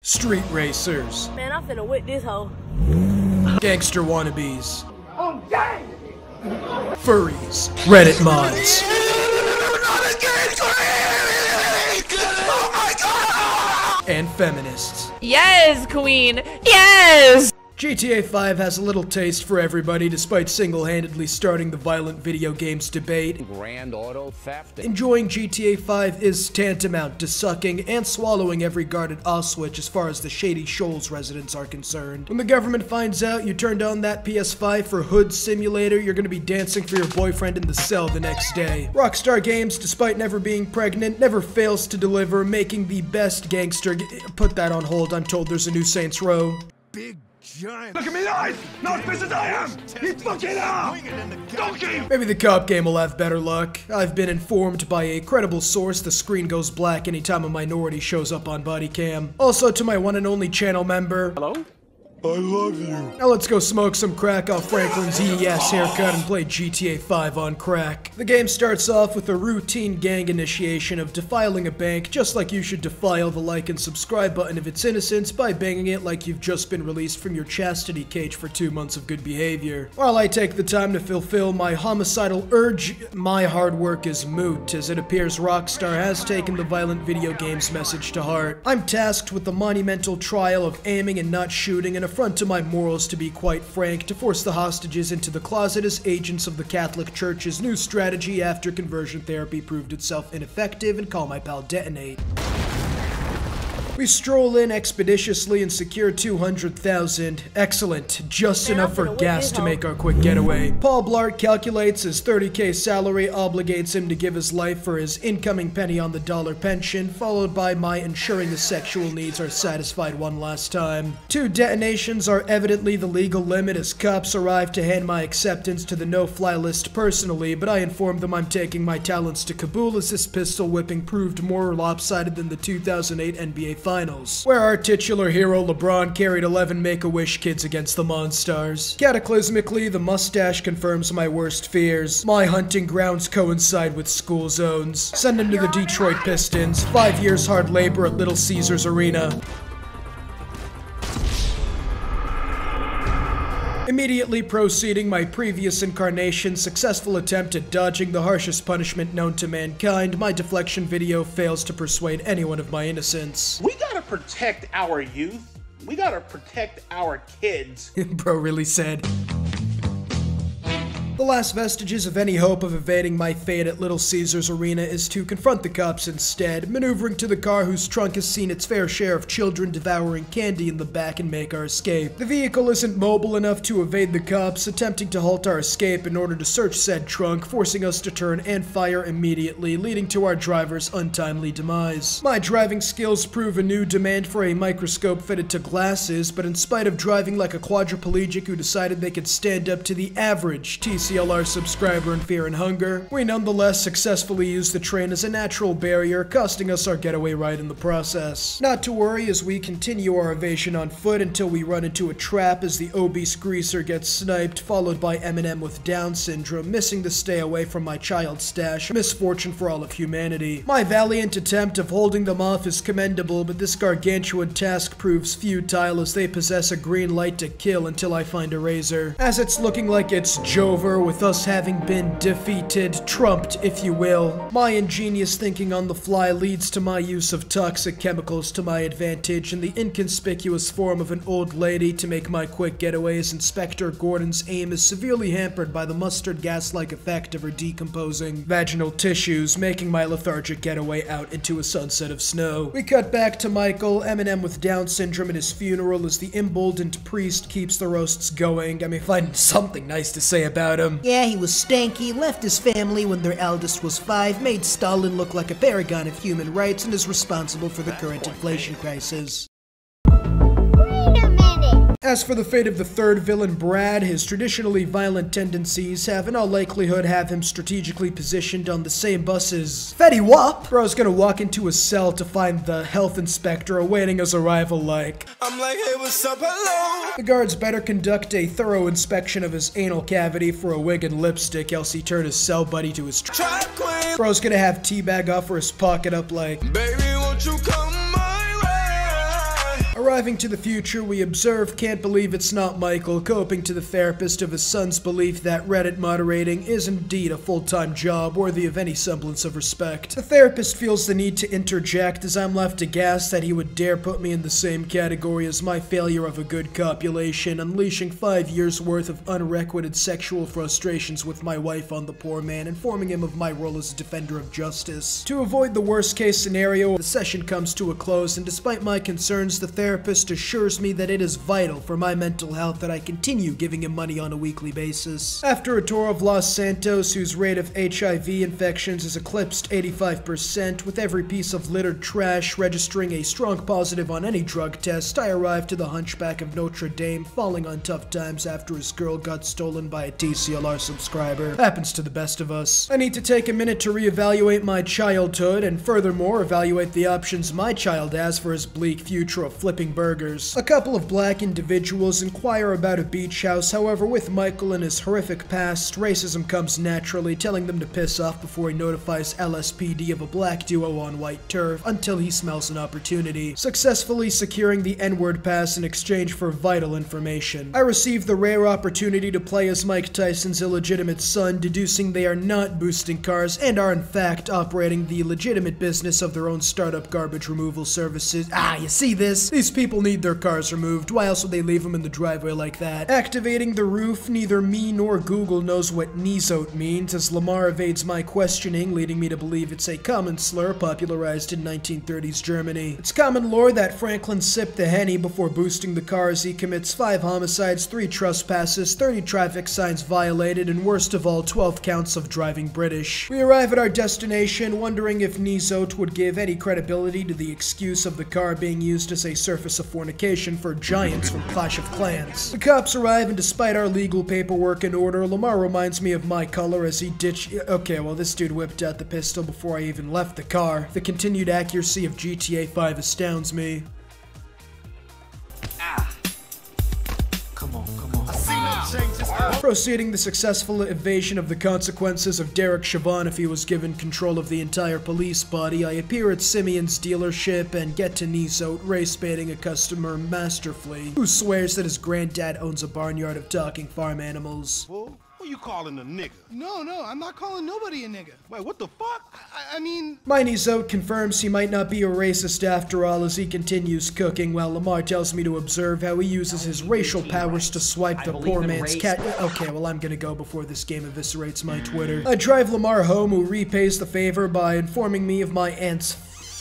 street racers, Man, I'm finna whip this hoe. gangster wannabes, furries, Reddit mods, and feminists. Yes, queen. Yes! GTA 5 has a little taste for everybody despite single-handedly starting the violent video games debate. Grand auto theft. Enjoying GTA 5 is tantamount to sucking and swallowing every guarded Auschwitz as far as the Shady Shoals residents are concerned. When the government finds out you turned on that PS5 for Hood Simulator, you're gonna be dancing for your boyfriend in the cell the next day. Rockstar Games, despite never being pregnant, never fails to deliver, making the best gangster put that on hold, I'm told there's a new Saints Row. Big giant. Look at me eyes! Not as big as I am! You fucking are! Donkey! Maybe the cop game will have better luck. I've been informed by a credible source the screen goes black anytime a minority shows up on body cam. Also to my one and only channel member. Hello? I love you. Now let's go smoke some crack off Franklin's ES haircut and play GTA 5 on crack. The game starts off with a routine gang initiation of defiling a bank, just like you should defile the like and subscribe button of its innocence by banging it like you've just been released from your chastity cage for 2 months of good behavior. While I take the time to fulfill my homicidal urge, my hard work is moot, as it appears Rockstar has taken the violent video games message to heart. I'm tasked with the monumental trial of aiming and not shooting, an affront to my morals, to be quite frank, to force the hostages into the closet as agents of the Catholic Church's new strategy after conversion therapy proved itself ineffective, and call my pal Detonate. We stroll in expeditiously and secure 200,000. Excellent. Just enough for gas to make our quick getaway. Paul Blart calculates his 30K salary obligates him to give his life for his incoming penny on the dollar pension, followed by my ensuring his sexual needs are satisfied one last time. 2 detonations are evidently the legal limit as cops arrive to hand my acceptance to the no-fly list personally, but I inform them I'm taking my talents to Kabul as this pistol whipping proved more lopsided than the 2008 NBA Finals, where our titular hero LeBron carried 11 Make-A-Wish kids against the Monstars. Cataclysmically, the mustache confirms my worst fears. My hunting grounds coincide with school zones. Send him to the Detroit Pistons. 5 years hard labor at Little Caesars Arena. Immediately proceeding my previous incarnation's successful attempt at dodging the harshest punishment known to mankind, my deflection video fails to persuade anyone of my innocence. We gotta protect our youth. We gotta protect our kids. Bro really said. The last vestiges of any hope of evading my fate at Little Caesars Arena is to confront the cops instead, maneuvering to the car whose trunk has seen its fair share of children devouring candy in the back and make our escape. The vehicle isn't mobile enough to evade the cops, attempting to halt our escape in order to search said trunk, forcing us to turn and fire immediately, leading to our driver's untimely demise. My driving skills prove a new demand for a microscope fitted to glasses, but in spite of driving like a quadriplegic who decided they could stand up to the average TCLR subscriber in fear and hunger, we nonetheless successfully used the train as a natural barrier, costing us our getaway ride in the process. Not to worry as we continue our evasion on foot until we run into a trap as the obese greaser gets sniped, followed by Eminem with Down syndrome, missing to stay away from my child stash, a misfortune for all of humanity. My valiant attempt of holding them off is commendable, but this gargantuan task proves futile as they possess a green light to kill until I find a razor. As it's looking like it's Jover, with us having been defeated, trumped if you will. My ingenious thinking on the fly leads to my use of toxic chemicals to my advantage in the inconspicuous form of an old lady to make my quick getaways. Inspector Gordon's aim is severely hampered by the mustard gas-like effect of her decomposing vaginal tissues, making my lethargic getaway out into a sunset of snow. We cut back to Michael, Eminem with Down syndrome at his funeral as the emboldened priest keeps the roasts going. I mean, find something nice to say about him. Yeah, he was stanky, left his family when their eldest was 5, made Stalin look like a paragon of human rights, and is responsible for the current inflation crisis. As for the fate of the third villain, Brad, his traditionally violent tendencies have in all likelihood have him strategically positioned on the same bus as Fetty Wap. Bro's gonna walk into a cell to find the health inspector awaiting his arrival like, I'm like, hey, what's up, hello? The guards better conduct a thorough inspection of his anal cavity for a wig and lipstick, else he turned his cell buddy to his Bro's gonna have teabag offer his pocket up like, baby, won't you come my way? Arriving to the future, we observe Can't Believe It's Not Michael coping to the therapist of his son's belief that Reddit moderating is indeed a full-time job worthy of any semblance of respect. The therapist feels the need to interject as I'm left aghast that he would dare put me in the same category as my failure of a good copulation, unleashing 5 years worth of unrequited sexual frustrations with my wife on the poor man, informing him of my role as a defender of justice. To avoid the worst case scenario, the session comes to a close, and despite my concerns, the therapist assures me that it is vital for my mental health that I continue giving him money on a weekly basis. After a tour of Los Santos, whose rate of HIV infections has eclipsed 85%, with every piece of littered trash registering a strong positive on any drug test, I arrived to the Hunchback of Notre Dame, falling on tough times after his girl got stolen by a TCLR subscriber. Happens to the best of us. I need to take a minute to reevaluate my childhood, and furthermore, evaluate the options my child has for his bleak future of flipping burgers. A couple of black individuals inquire about a beach house, however, with Michael and his horrific past, racism comes naturally, telling them to piss off before he notifies LSPD of a black duo on white turf until he smells an opportunity, successfully securing the N-word pass in exchange for vital information. I receive the rare opportunity to play as Mike Tyson's illegitimate son, deducing they are not boosting cars and are in fact operating the legitimate business of their own startup garbage removal services. You see this? These people need their cars removed. Why else would they leave them in the driveway like that? Activating the roof, neither me nor Google knows what Nizote means, as Lamar evades my questioning, leading me to believe it's a common slur popularized in 1930s Germany. It's common lore that Franklin sipped the Henny before boosting the car as he commits 5 homicides, 3 trespasses, 30 traffic signs violated, and worst of all, 12 counts of driving British. We arrive at our destination, wondering if Nizote would give any credibility to the excuse of the car being used as a surface of fornication for giants from Clash of Clans. The cops arrive, and despite our legal paperwork in order, Lamar reminds me of my color as he Okay, well, this dude whipped out the pistol before I even left the car. The continued accuracy of GTA 5 astounds me. Proceeding the successful evasion of the consequences of Derek Chauvin if he was given control of the entire police body, I appear at Simeon's dealership and get to Nizote, race-baiting a customer masterfully, who swears that his granddad owns a barnyard of talking farm animals. Fool, who you calling a nigga? No, I'm not calling nobody a nigga. Wait, what the fuck? I mean... My Nizote confirms he might not be a racist after all as he continues cooking, while Lamar tells me to observe how he uses his racial powers to swipe the poor man's cat. Okay, well, I'm gonna go before this game eviscerates my Twitter. I drive Lamar home, who repays the favor by informing me of my aunt's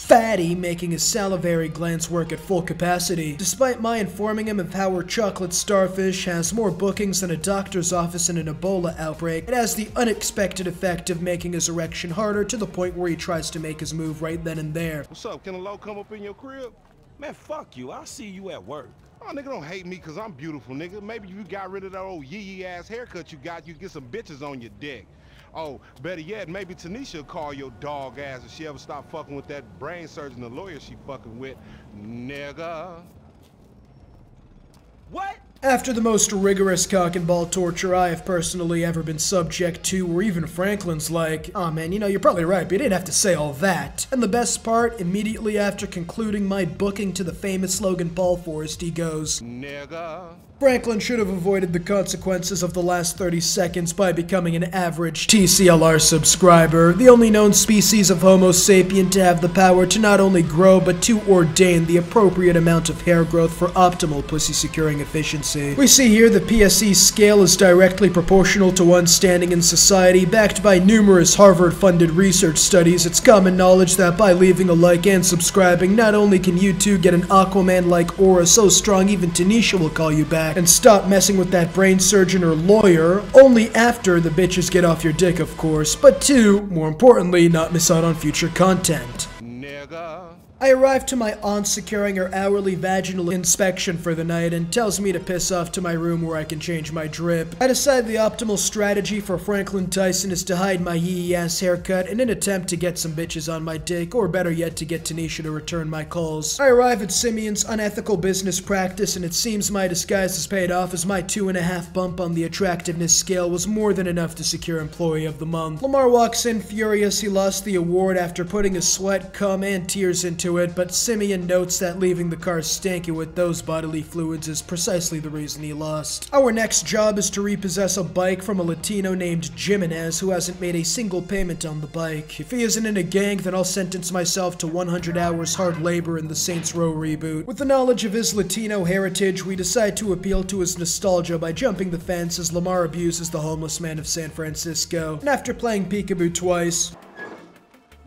fatty making his salivary glands work at full capacity. Despite my informing him of how her chocolate starfish has more bookings than a doctor's office in an Ebola outbreak, it has the unexpected effect of making his erection harder to the point where he tries to make his move right then and there. What's up? Can a low come up in your crib? Man, fuck you. I'll see you at work. Oh, nigga, don't hate me because I'm beautiful, nigga. Maybe you got rid of that old yee-yee-ass haircut you got, you get some bitches on your dick. Oh, better yet, maybe Tanisha will call your dog ass if she ever stop fucking with that brain surgeon, the lawyer she fucking with, nigga. What? After the most rigorous cock and ball torture I have personally ever been subject to, where even Franklin's like, "Aw man, you know, you're probably right, but you didn't have to say all that." And the best part, immediately after concluding my booking to the famous Logan Paul Forest, he goes, "Nigga." Franklin should have avoided the consequences of the last 30 seconds by becoming an average TCLR subscriber, the only known species of Homo sapien to have the power to not only grow but to ordain the appropriate amount of hair growth for optimal pussy securing efficiency. We see here the PSE scale is directly proportional to one's standing in society, backed by numerous Harvard-funded research studies. It's common knowledge that by leaving a like and subscribing, not only can you two get an Aquaman-like aura so strong even Tanisha will call you back, and stop messing with that brain surgeon or lawyer, only after the bitches get off your dick, of course, but 2, more importantly, not miss out on future content. Nigga. I arrive to my aunt securing her hourly vaginal inspection for the night and tells me to piss off to my room where I can change my drip. I decide the optimal strategy for Franklin Tyson is to hide my yee-ass haircut in an attempt to get some bitches on my dick, or better yet, to get Tanisha to return my calls. I arrive at Simeon's unethical business practice, and it seems my disguise has paid off as my 2.5 bump on the attractiveness scale was more than enough to secure Employee of the Month. Lamar walks in furious he lost the award after putting his sweat, cum, and tears into to it, but Simeon notes that leaving the car stinky with those bodily fluids is precisely the reason he lost. Our next job is to repossess a bike from a Latino named Jimenez who hasn't made a single payment on the bike. If he isn't in a gang, then I'll sentence myself to 100 hours hard labor in the Saints Row reboot. With the knowledge of his Latino heritage, we decide to appeal to his nostalgia by jumping the fence as Lamar abuses the homeless man of San Francisco. And after playing peekaboo twice,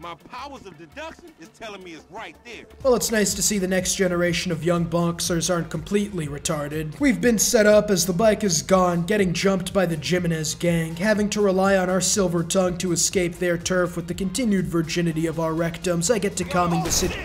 My powers of deduction is telling me it's right there. well, it's nice to see the next generation of young boxers aren't completely retarded. We've been set up as the bike is gone, getting jumped by the Jimenez gang, having to rely on our silver tongue to escape their turf with the continued virginity of our rectums. I get to calming the city.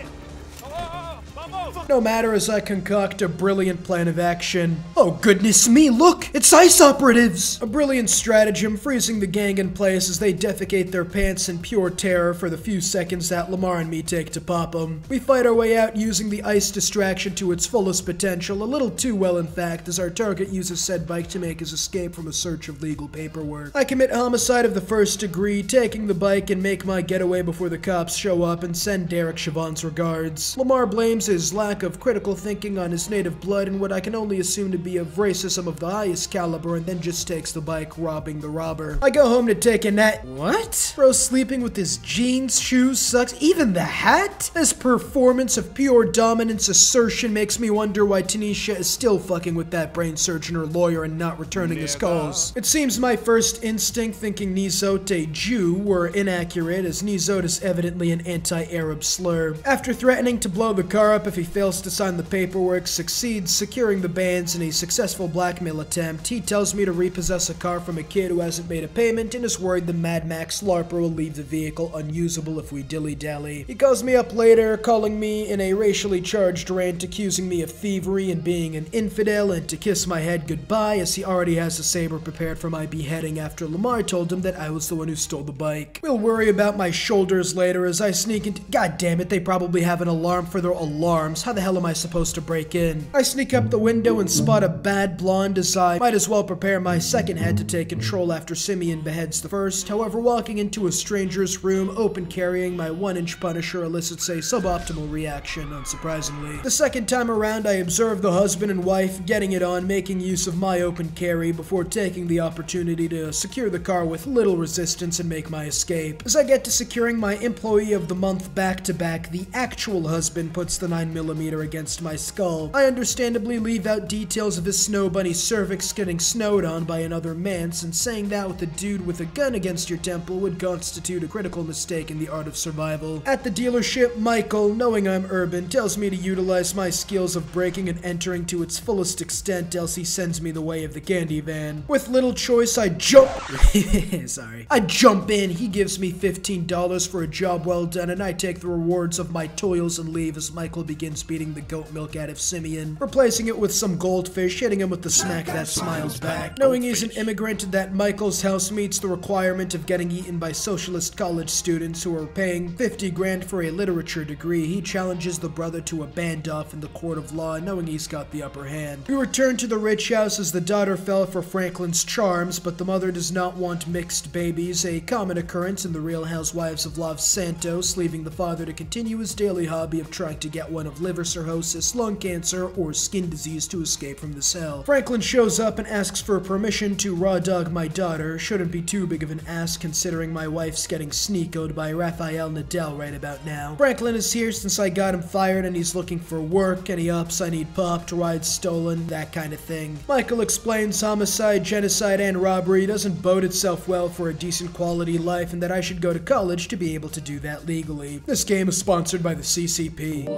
No matter as I concoct a brilliant plan of action. Oh goodness me, look! It's ICE operatives! A brilliant stratagem freezing the gang in place as they defecate their pants in pure terror for the few seconds that Lamar and me take to pop them. We fight our way out using the ICE distraction to its fullest potential, a little too well in fact, as our target uses said bike to make his escape from a search of legal paperwork. I commit homicide of the first degree, taking the bike and make my getaway before the cops show up and send Derek Chavon's regards. Lamar blames his lack of critical thinking on his native blood and what I can only assume to be of racism of the highest caliber, and then just takes the bike, robbing the robber. I go home to take a nap. What? Bro sleeping with his jeans, shoes, socks, even the hat? This performance of pure dominance assertion makes me wonder why Tanisha is still fucking with that brain surgeon or lawyer and not returning his calls. It seems my first instinct thinking Nizot a Jew were inaccurate, as Nizot is evidently an anti-Arab slur. After threatening to blow the car up if he fails to sign the paperwork, succeeds securing the bands in a successful blackmail attempt, he tells me to repossess a car from a kid who hasn't made a payment and is worried the Mad Max LARPer will leave the vehicle unusable if we dilly-dally. He calls me up later, calling me in a racially charged rant, accusing me of thievery and being an infidel, and to kiss my head goodbye as he already has a saber prepared for my beheading after Lamar told him that I was the one who stole the bike. We'll worry about my shoulders later as I sneak into— God damn it, they probably have an alarm for their alarms. How the hell am I supposed to break in? I sneak up the window and spot a bad blonde as I might as well prepare my second head to take control after Simeon beheads the first. However, walking into a stranger's room, open carrying my 1-inch Punisher elicits a suboptimal reaction, unsurprisingly. The second time around, I observe the husband and wife getting it on, making use of my open carry before taking the opportunity to secure the car with little resistance and make my escape. As I get to securing my employee of the month back-to-back, the actual husband puts the 9mm against my skull. I understandably leave out details of his snow bunny cervix getting snowed on by another manse, and saying that with a dude with a gun against your temple would constitute a critical mistake in the art of survival. At the dealership, Michael, knowing I'm urban, tells me to utilize my skills of breaking and entering to its fullest extent, else he sends me the way of the candy van. With little choice, I jump— Sorry. I jump in, he gives me $15 for a job well done, and I take the rewards of my toils and leave as Michael begins beating the goat milk out of Simeon, replacing it with some goldfish, hitting him with the smack that smiles back. Knowing he's an immigrant and that Michael's house meets the requirement of getting eaten by socialist college students who are paying 50 grand for a literature degree, he challenges the brother to a band-off in the court of law, knowing he's got the upper hand. We return to the rich house as the daughter fell for Franklin's charms, but the mother does not want mixed babies, a common occurrence in the Real Housewives of Los Santos, leaving the father to continue his daily hobby of trying to get one of liver cirrhosis, lung cancer, or skin disease to escape from the cell. Franklin shows up and asks for permission to raw dog my daughter. Shouldn't be too big of an ask considering my wife's getting sneakoed by Rafael Nadal right about now. Franklin is here since I got him fired and he's looking for work, any ups I need popped, rides stolen, that kind of thing. Michael explains homicide, genocide, and robbery doesn't bode itself well for a decent quality life and that I should go to college to be able to do that legally. This game is sponsored by the CCP.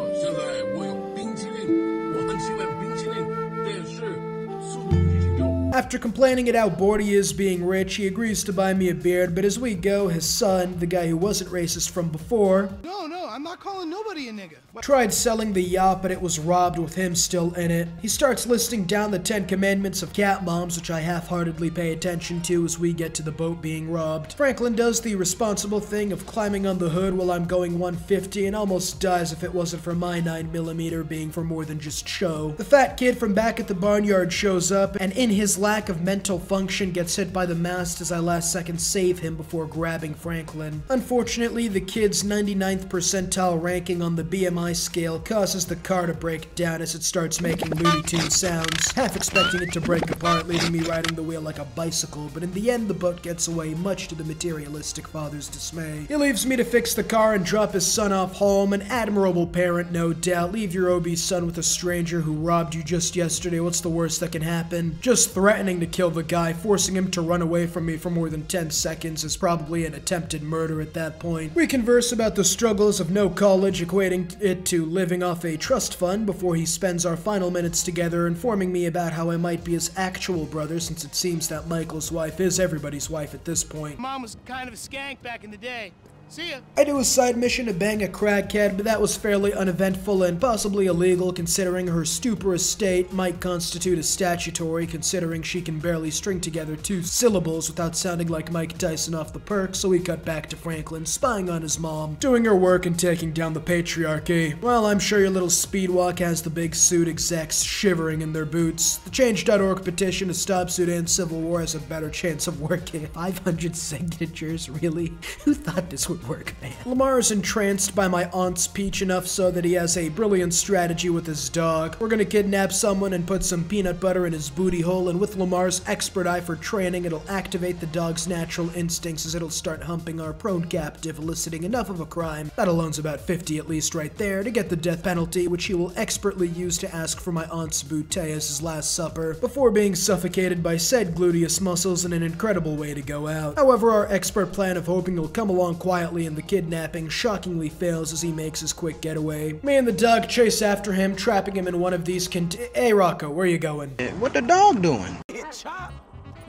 After complaining at how bored he is being rich, he agrees to buy me a beard, but as we go, his son, the guy who wasn't racist from before— No, I'm not calling nobody a nigga. tried selling the yacht, but it was robbed with him still in it. He starts listing down the 10 commandments of cat moms, which I half-heartedly pay attention to as we get to the boat being robbed. Franklin does the responsible thing of climbing on the hood while I'm going 150 and almost dies if it wasn't for my 9mm being for more than just show. The fat kid from back at the barnyard shows up, and in his lack of mental function gets hit by the mast as I last second save him before grabbing Franklin. Unfortunately, the kid's 99th percentile percentile ranking on the BMI scale causes the car to break down as it starts making Looney Tunes sounds, half expecting it to break apart, leaving me riding the wheel like a bicycle, but in the end the boat gets away, much to the materialistic father's dismay. He leaves me to fix the car and drop his son off home, an admirable parent no doubt. Leave your obese son with a stranger who robbed you just yesterday, what's the worst that can happen? Just threatening to kill the guy, forcing him to run away from me for more than 10 seconds is probably an attempted murder at that point. We converse about the struggles of no college, equating it to living off a trust fund before he spends our final minutes together informing me about how I might be his actual brother, since it seems that Michael's wife is everybody's wife at this point. Mom was kind of a skank back in the day. See ya. I do a side mission to bang a crackhead, but that was fairly uneventful and possibly illegal considering her stupor estate might constitute a statutory, considering she can barely string together 2 syllables without sounding like Mike Tyson off the perk, so we cut back to Franklin, spying on his mom, doing her work and taking down the patriarchy. Well, I'm sure your little speedwalk has the big suit execs shivering in their boots. The Change.org petition to stop Sudan's civil war has a better chance of working. 500 signatures, really? Who thought this would work, man? Lamar is entranced by my aunt's speech enough so that he has a brilliant strategy with his dog. We're gonna kidnap someone and put some peanut butter in his booty hole, and with Lamar's expert eye for training, it'll activate the dog's natural instincts as it'll start humping our prone captive, eliciting enough of a crime, that alone's about 50 at least right there, to get the death penalty, which he will expertly use to ask for my aunt's bootay as his last supper, before being suffocated by said gluteus muscles in an incredible way to go out. However, our expert plan of hoping he'll come along quietly in the kidnapping shockingly fails as he makes his quick getaway. Me and the dog chase after him, trapping him in one of these Hey Rocco, where you going? What the dog doing? Hit chop?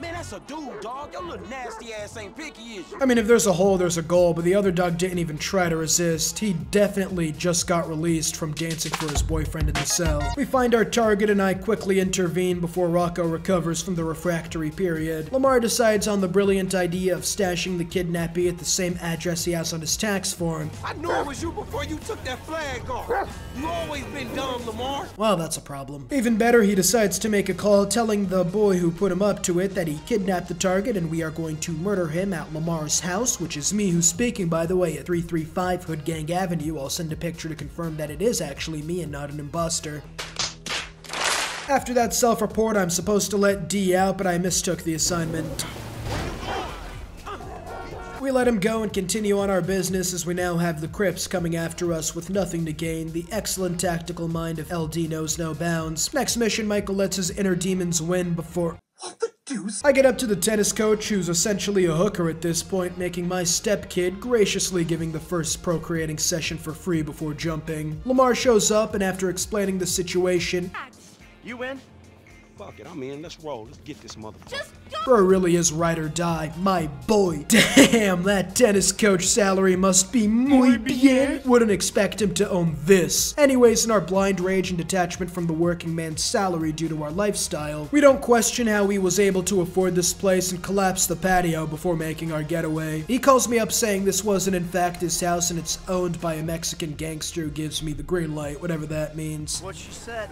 Man, that's a dude, dog. Your little nasty ass ain't picky, is you? I mean, if there's a hole, there's a goal, but the other dog didn't even try to resist. He definitely just got released from dancing for his boyfriend in the cell. We find our target and I quickly intervene before Rocco recovers from the refractory period. Lamar decides on the brilliant idea of stashing the kidnappee at the same address he has on his tax form. I knew it was you before you took that flag off. You always been dumb, Lamar. Well, that's a problem. Even better, he decides to make a call telling the boy who put him up to it that he kidnapped the target and we are going to murder him at Lamar's house, which is me who's speaking, by the way, at 335 Hood Gang Avenue. I'll send a picture to confirm that it is actually me and not an imposter. After that self-report, I'm supposed to let D out, but I mistook the assignment. We let him go and continue on our business as we now have the Crips coming after us with nothing to gain. The excellent tactical mind of LD knows no bounds. Next mission, Michael lets his inner demons win before... What the deuce? I get up to the tennis coach, who's essentially a hooker at this point, making my stepkid graciously giving the first procreating session for free before jumping. Lamar shows up, and after explaining the situation... You win? Fuck it, I'm in. Let's roll. Let's get this motherfucker. Bro really is ride or die, my boy. Damn, that tennis coach salary must be muy bien. Wouldn't expect him to own this. Anyways, in our blind rage and detachment from the working man's salary due to our lifestyle, we don't question how he was able to afford this place and collapse the patio before making our getaway. He calls me up saying this wasn't in fact his house and it's owned by a Mexican gangster who gives me the green light, whatever that means. What she said?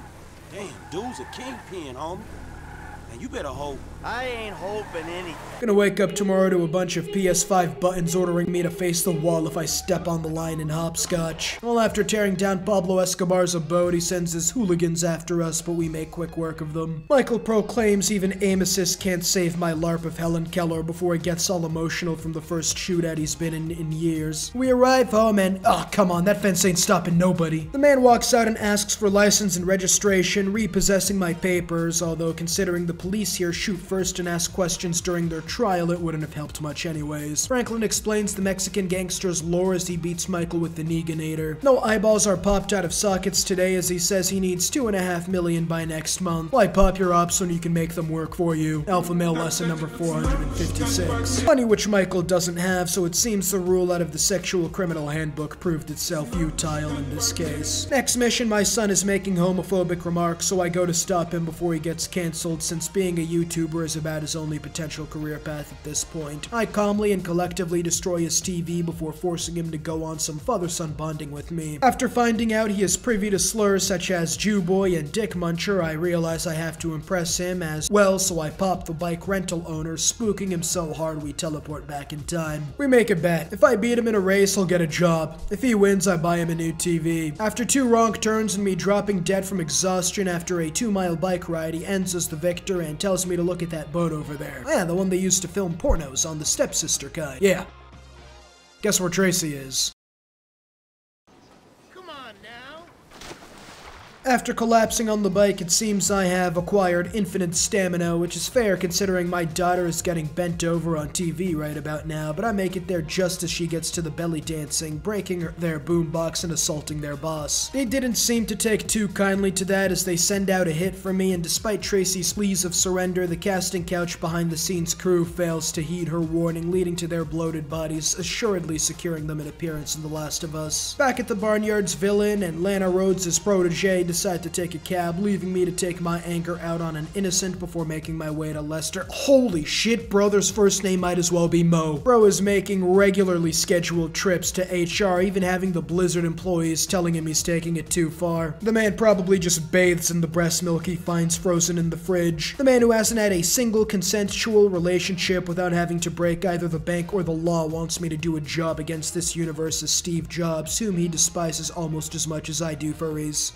Damn, dude's a kingpin, homie. And you better hope. I ain't hoping anything. Gonna wake up tomorrow to a bunch of PS5 buttons ordering me to face the wall if I step on the line in hopscotch. Well, after tearing down Pablo Escobar's abode, he sends his hooligans after us, but we make quick work of them. Michael proclaims even aim assist can't save my LARP of Helen Keller before he gets all emotional from the first shootout he's been in years. We arrive home and, oh come on, that fence ain't stopping nobody. The man walks out and asks for license and registration, repossessing my papers, although considering the police here shoot first and ask questions during their trial, it wouldn't have helped much anyways. Franklin explains the Mexican gangster's lore as he beats Michael with the Neganator. No eyeballs are popped out of sockets today as he says he needs $2.5 million by next month. Why pop your ops when you can make them work for you? Alpha male lesson number 456. Money which Michael doesn't have, so it seems the rule out of the sexual criminal handbook proved itself futile in this case. Next mission, my son is making homophobic remarks, so I go to stop him before he gets cancelled since since being a YouTuber is about his only potential career path at this point. I calmly and collectively destroy his TV before forcing him to go on some father-son bonding with me. After finding out he is privy to slurs such as Jew boy and dick muncher, I realize I have to impress him as well, so I pop the bike rental owner, spooking him so hard we teleport back in time. We make a bet. If I beat him in a race, he'll get a job. If he wins, I buy him a new TV. After 2 wrong turns and me dropping dead from exhaustion after a 2-mile bike ride, he ends as the victor and tells me to look at that boat over there. Yeah, the one they used to film pornos on, the stepsister kind. Yeah. Guess where Tracy is. Come on now. After collapsing on the bike, it seems I have acquired infinite stamina, which is fair considering my daughter is getting bent over on TV right about now, but I make it there just as she gets to the belly dancing, breaking their boombox and assaulting their boss. They didn't seem to take too kindly to that as they send out a hit for me, and despite Tracy's pleas of surrender, the casting couch behind the scenes crew fails to heed her warning, leading to their bloated bodies assuredly securing them an appearance in The Last of Us. Back at the Barnyard's villain and Lana Rhodes' protege decide to take a cab, leaving me to take my anger out on an innocent before making my way to Lester. Holy shit, brother's first name might as well be Mo. Bro is making regularly scheduled trips to HR, even having the Blizzard employees telling him he's taking it too far. The man probably just bathes in the breast milk he finds frozen in the fridge. The man who hasn't had a single consensual relationship without having to break either the bank or the law wants me to do a job against this universe's Steve Jobs, whom he despises almost as much as I do furries.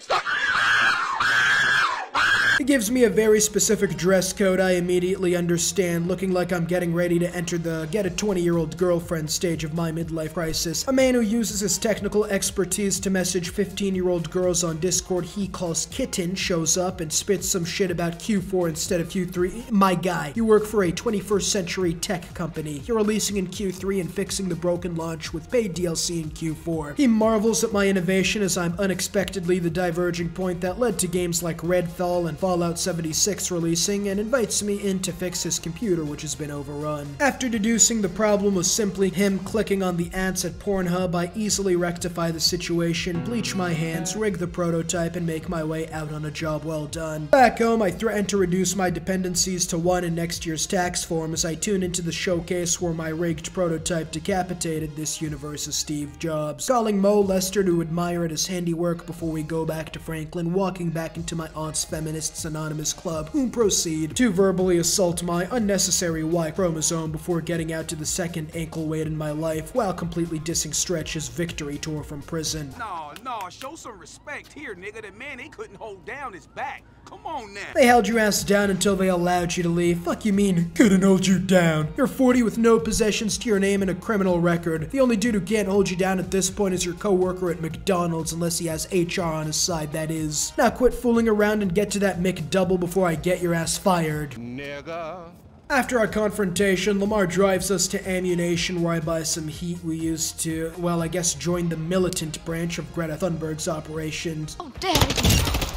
He gives me a very specific dress code I immediately understand, looking like I'm getting ready to enter the get a 20-year-old girlfriend stage of my midlife crisis. A man who uses his technical expertise to message 15-year-old girls on Discord he calls kitten shows up and spits some shit about Q4 instead of Q3. My guy, you work for a 21st century tech company. You're releasing in Q3 and fixing the broken launch with paid DLC in Q4. He marvels at my innovation as I'm unexpectedly the diverging point that led to games like Redfall and Fallout 76 releasing, and invites me in to fix his computer, which has been overrun. After deducing the problem was simply him clicking on the ads at Pornhub, I easily rectify the situation, bleach my hands, rig the prototype, and make my way out on a job well done. Back home, I threaten to reduce my dependencies to 1 in next year's tax form as I tune into the showcase where my rigged prototype decapitated this universe's Steve Jobs. Calling Mo Lester to admire at his handiwork before we go back to Franklin, walking back into my aunt's Feminists Anonymous Club, whom proceed to verbally assault my unnecessary Y chromosome before getting out to the second ankle weight in my life while completely dissing Stretch his victory tour from prison. No, show some respect here, nigga. That man, he couldn't hold down his back. Come on now. They held your ass down until they allowed you to leave. Fuck you mean, couldn't hold you down? You're 40 with no possessions to your name and a criminal record. The only dude who can't hold you down at this point is your coworker at McDonald's, unless he has HR on his side, that is. Now quit fooling around and get to that McDouble before I get your ass fired. Nigga. After our confrontation, Lamar drives us to Ammunition where I buy some heat we used to, well, I guess join the militant branch of Greta Thunberg's operations. Oh, Dad.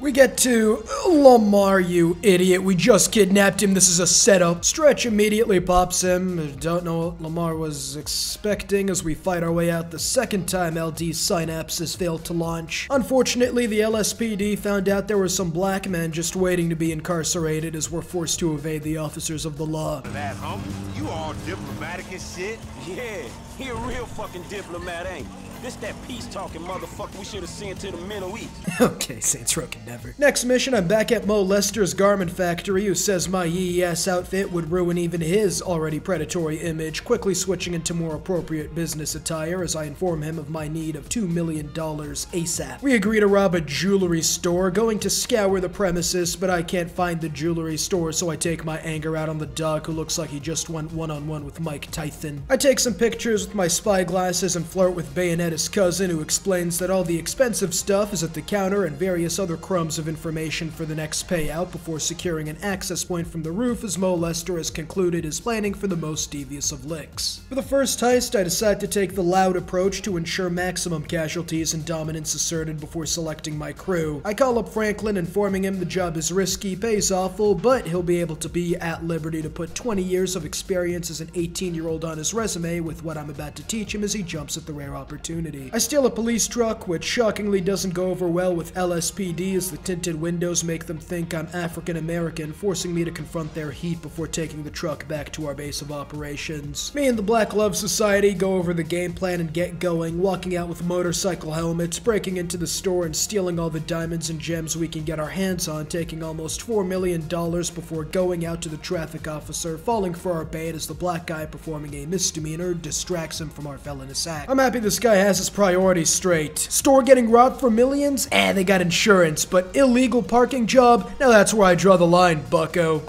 We get to Lamar, you idiot. We just kidnapped him. This is a setup. Stretch immediately pops him. Don't know what Lamar was expecting as we fight our way out the second time LD Synapse has failed to launch. Unfortunately, the LSPD found out there were some black men just waiting to be incarcerated as we're forced to evade the officers of the law. That homie, you all diplomatic and shit. Yeah, he a real fucking diplomat, ain't he? This that peace-talking motherfucker we should have sent to the Middle East. Okay, Saints Row can never. Next mission, I'm back at Mo Lester's garment factory, who says my yee-ass outfit would ruin even his already predatory image, quickly switching into more appropriate business attire as I inform him of my need of $2 million ASAP. We agree to rob a jewelry store, going to scour the premises, but I can't find the jewelry store, so I take my anger out on the dog who looks like he just went one-on-one with Mike Tyson. I take some pictures with my spy glasses and flirt with Bayonetta's cousin, who explains that all the expensive stuff is at the counter and various other crumbs of information for the next payout before securing an access point from the roof as Mo Lester has concluded his planning for the most devious of licks. For the first heist, I decide to take the loud approach to ensure maximum casualties and dominance asserted before selecting my crew. I call up Franklin, informing him the job is risky, pays awful, but he'll be able to be at liberty to put 20 years of experience as an 18-year-old on his resume with what I'm about to teach him as he jumps at the rare opportunity. opportunity. I steal a police truck, which shockingly doesn't go over well with LSPD as the tinted windows make them think I'm African American, forcing me to confront their heat before taking the truck back to our base of operations. Me and the Black Love Society go over the game plan and get going, walking out with motorcycle helmets, breaking into the store and stealing all the diamonds and gems we can get our hands on, taking almost $4 million before going out to the traffic officer, falling for our bait as the black guy performing a misdemeanor distracts him from our felonious act. I'm happy this guy has his priorities straight. Store getting robbed for millions? They got insurance, but illegal parking job? Now that's where I draw the line, bucko.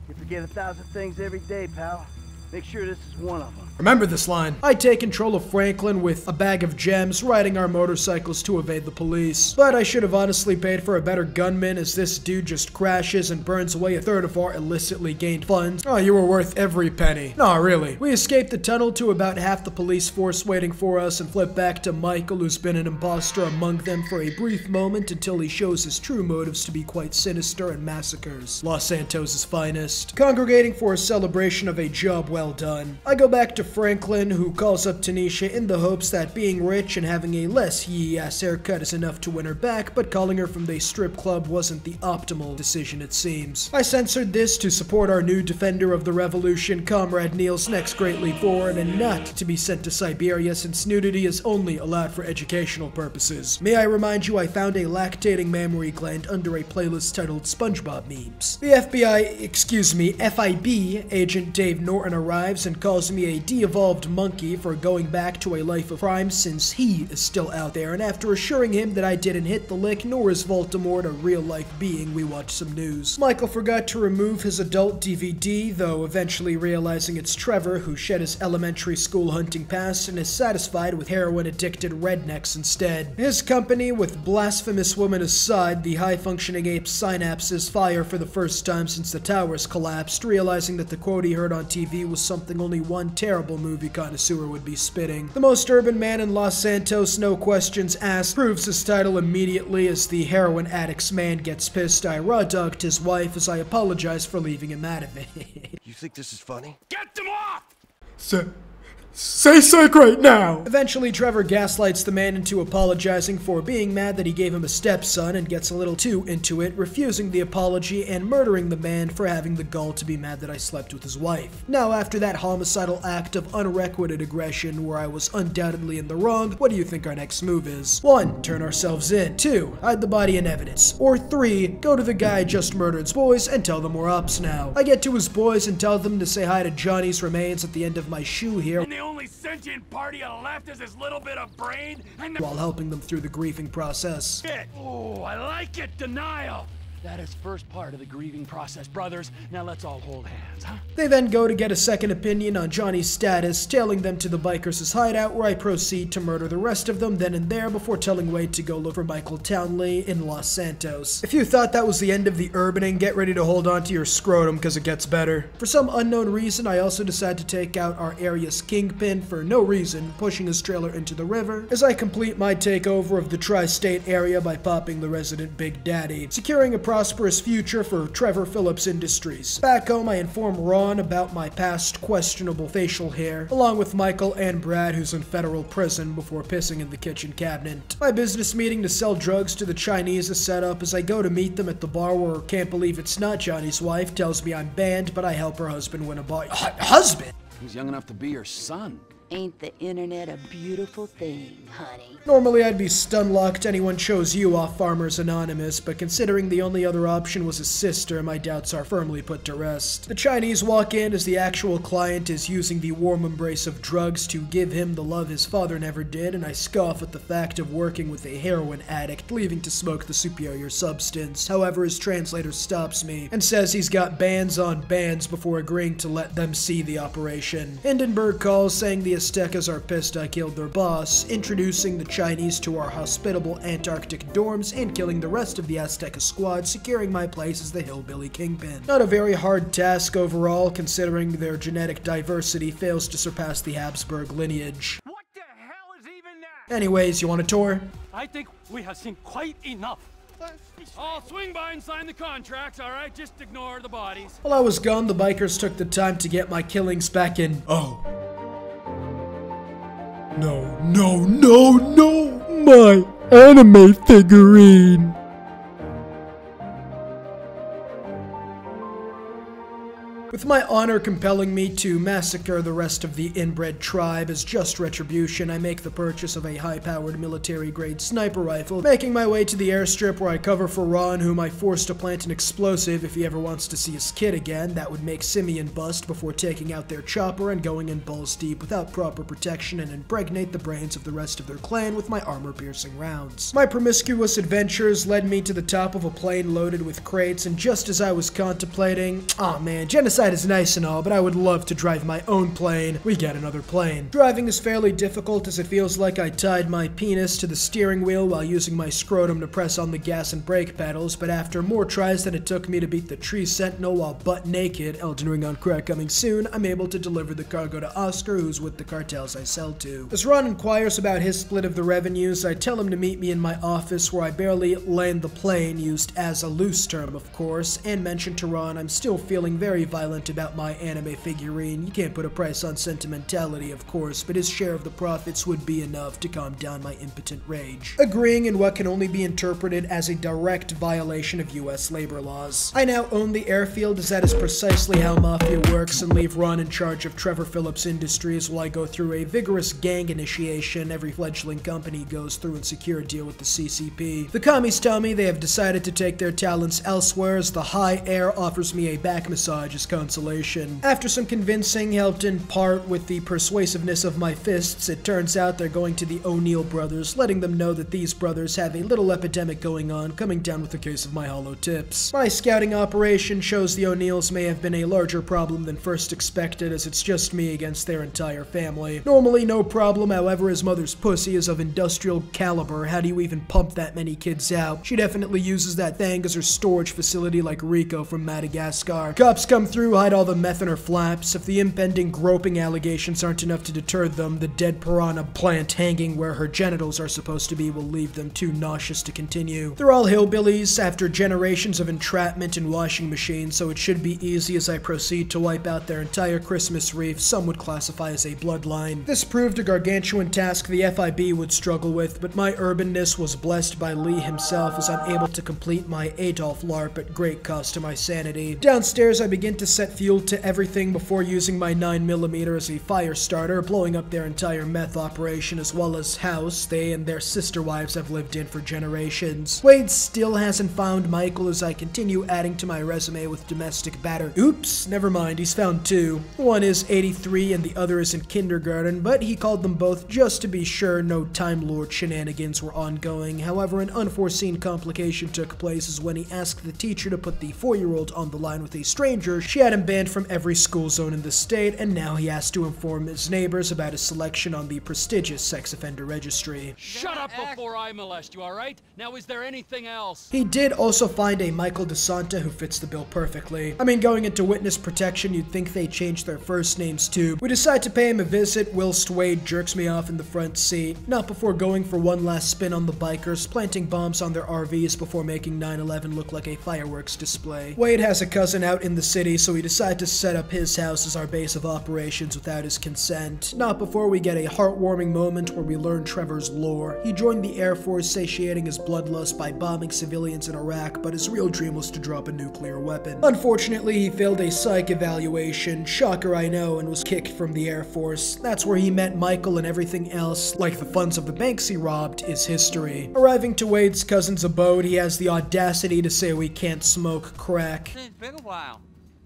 You forget 1,000 things every day, pal. Make sure this is one of them. Remember this line. I take control of Franklin with a bag of gems, riding our motorcycles to evade the police. But I should have honestly paid for a better gunman as this dude just crashes and burns away a third of our illicitly gained funds. Oh, you were worth every penny. No, really. We escaped the tunnel to about half the police force waiting for us and flip back to Michael, who's been an imposter among them for a brief moment until he shows his true motives to be quite sinister and massacres Los Santos' finest. Congregating for a celebration of a job well done. I go back to Franklin, who calls up Tanisha in the hopes that being rich and having a less yee-ass haircut is enough to win her back, but calling her from the strip club wasn't the optimal decision, it seems. I censored this to support our new defender of the revolution, Comrade Neil's next great leap forward, and not to be sent to Siberia since nudity is only allowed for educational purposes. May I remind you I found a lactating mammary gland under a playlist titled SpongeBob Memes. The FIB agent Dave Norton arrives and calls me a de-evolved monkey for going back to a life of crime since he is still out there, and after assuring him that I didn't hit the lick nor is Voldemort a real-life being, we watch some news. Michael forgot to remove his adult DVD, though eventually realizing it's Trevor who shed his elementary school hunting past and is satisfied with heroin-addicted rednecks instead. His company, with blasphemous woman aside, the high-functioning ape's synapses fire for the first time since the towers collapsed, realizing that the quote he heard on TV was something only one terrible movie connoisseur would be spitting. The most urban man in Los Santos, no questions asked, proves his title immediately as the heroin addict's man gets pissed. I raw-dogged his wife as I apologize for leaving him out of it. You think this is funny? Get them off! Say sick right now! Eventually, Trevor gaslights the man into apologizing for being mad that he gave him a stepson and gets a little too into it, refusing the apology and murdering the man for having the gall to be mad that I slept with his wife. Now, after that homicidal act of unrequited aggression where I was undoubtedly in the wrong, what do you think our next move is? 1. Turn ourselves in. 2. Hide the body in evidence. Or 3. Go to the guy I just murdered's boys and tell them we're ups now. I get to his boys and tell them to say hi to Johnny's remains at the end of my shoe here. Only sentient party left is this little bit of brain and while helping them through the grieving process. Oh, I like it, denial. That is first part of the grieving process, brothers. Now let's all hold hands, huh? They then go to get a second opinion on Johnny's status, tailing them to the bikers' hideout where I proceed to murder the rest of them then and there before telling Wade to go look for Michael Townley in Los Santos. If you thought that was the end of the urbaning, get ready to hold on to your scrotum because it gets better. For some unknown reason, I also decide to take out our area's kingpin for no reason, pushing his trailer into the river as I complete my takeover of the tri-state area by popping the resident Big Daddy, securing a prosperous future for Trevor Phillips Industries. Back home, I inform Ron about my past questionable facial hair, along with Michael and Brad, who's in federal prison, before pissing in the kitchen cabinet. My business meeting to sell drugs to the Chinese is set up as I go to meet them at the bar where Can't Believe It's Not Johnny's wife tells me I'm banned, but I help her husband win a bar. Husband? He's young enough to be your son. Ain't the internet a beautiful thing, honey? Normally I'd be stun-locked anyone chose you off Farmers Anonymous, but considering the only other option was his sister, my doubts are firmly put to rest. The Chinese walk in as the actual client is using the warm embrace of drugs to give him the love his father never did, and I scoff at the fact of working with a heroin addict, leaving to smoke the superior substance. However, his translator stops me and says he's got bans on bans before agreeing to let them see the operation. Hindenburg calls, saying the Aztecas are pissed I killed their boss, introducing the Chinese to our hospitable Antarctic dorms and killing the rest of the Azteca squad, securing my place as the hillbilly kingpin. Not a very hard task overall, considering their genetic diversity fails to surpass the Habsburg lineage. What the hell is even that? Anyways, you want a tour? I think we have seen quite enough. I'll swing by and sign the contracts, all right? Just ignore the bodies. While I was gone, the bikers took the time to get my killings back in. No, no, no, no! My anime figurine! With my honor compelling me to massacre the rest of the inbred tribe as just retribution, I make the purchase of a high-powered military-grade sniper rifle, making my way to the airstrip where I cover for Ron, whom I force to plant an explosive if he ever wants to see his kid again. That would make Simeon bust before taking out their chopper and going in balls deep without proper protection and impregnate the brains of the rest of their clan with my armor-piercing rounds. My promiscuous adventures led me to the top of a plane loaded with crates, and just as I was contemplating, aw man, genocide is nice and all, but I would love to drive my own plane. We get another plane. Driving is fairly difficult as it feels like I tied my penis to the steering wheel while using my scrotum to press on the gas and brake pedals, but after more tries than it took me to beat the tree sentinel while butt naked, Elden Ring on crack coming soon, I'm able to deliver the cargo to Oscar, who's with the cartels I sell to. As Ron inquires about his split of the revenues, I tell him to meet me in my office where I barely land the plane, used as a loose term of course, and mention to Ron I'm still feeling very violent about my anime figurine. You can't put a price on sentimentality, of course, but his share of the profits would be enough to calm down my impotent rage. Agreeing in what can only be interpreted as a direct violation of US labor laws. I now own the airfield, as that is precisely how Mafia works, and leave Ron in charge of Trevor Phillips Industries while I go through a vigorous gang initiation every fledgling company goes through and secure a deal with the CCP. The commies tell me they have decided to take their talents elsewhere, as the high air offers me a back massage as consolation. After some convincing, helped in part with the persuasiveness of my fists, it turns out they're going to the O'Neill brothers, letting them know that these brothers have a little epidemic going on, coming down with a case of my hollow tips. My scouting operation shows the O'Neills may have been a larger problem than first expected, as it's just me against their entire family. Normally no problem, however, his mother's pussy is of industrial caliber. How do you even pump that many kids out? She definitely uses that thing as her storage facility like Rico from Madagascar. Cops come through, hide all the meth in her flaps. If the impending groping allegations aren't enough to deter them, the dead piranha plant hanging where her genitals are supposed to be will leave them too nauseous to continue. They're all hillbillies after generations of entrapment and washing machines, so it should be easy as I proceed to wipe out their entire Christmas wreath some would classify as a bloodline. This proved a gargantuan task the FIB would struggle with, but my urbanness was blessed by Lee himself, as I'm able to complete my Adolf LARP at great cost to my sanity. Downstairs I begin to set fuel to everything before using my 9mm as a fire starter, blowing up their entire meth operation as well as house they and their sister wives have lived in for generations. Wade still hasn't found Michael as I continue adding to my resume with domestic batter. Oops, never mind, he's found two. One is 83 and the other is in kindergarten, but he called them both just to be sure no Time Lord shenanigans were ongoing. However, an unforeseen complication took place as when he asked the teacher to put the 4-year-old on the line with a stranger, she had him banned from every school zone in the state, and now he has to inform his neighbors about his selection on the prestigious sex offender registry. Shut up before I molest you, alright? Now is there anything else? He did also find a Michael DeSanta who fits the bill perfectly. I mean, going into witness protection, you'd think they changed their first names too. We decide to pay him a visit whilst Wade jerks me off in the front seat, not before going for one last spin on the bikers, planting bombs on their RVs before making 9/11 look like a fireworks display. Wade has a cousin out in the city, so we decide to set up his house as our base of operations without his consent. Not before we get a heartwarming moment where we learn Trevor's lore. He joined the Air Force, satiating his bloodlust by bombing civilians in Iraq, but his real dream was to drop a nuclear weapon. Unfortunately, he failed a psych evaluation, shocker I know, and was kicked from the Air Force. That's where he met Michael, and everything else, like the funds of the banks he robbed, is history. Arriving to Wade's cousin's abode, he has the audacity to say we can't smoke crack. It's been a while.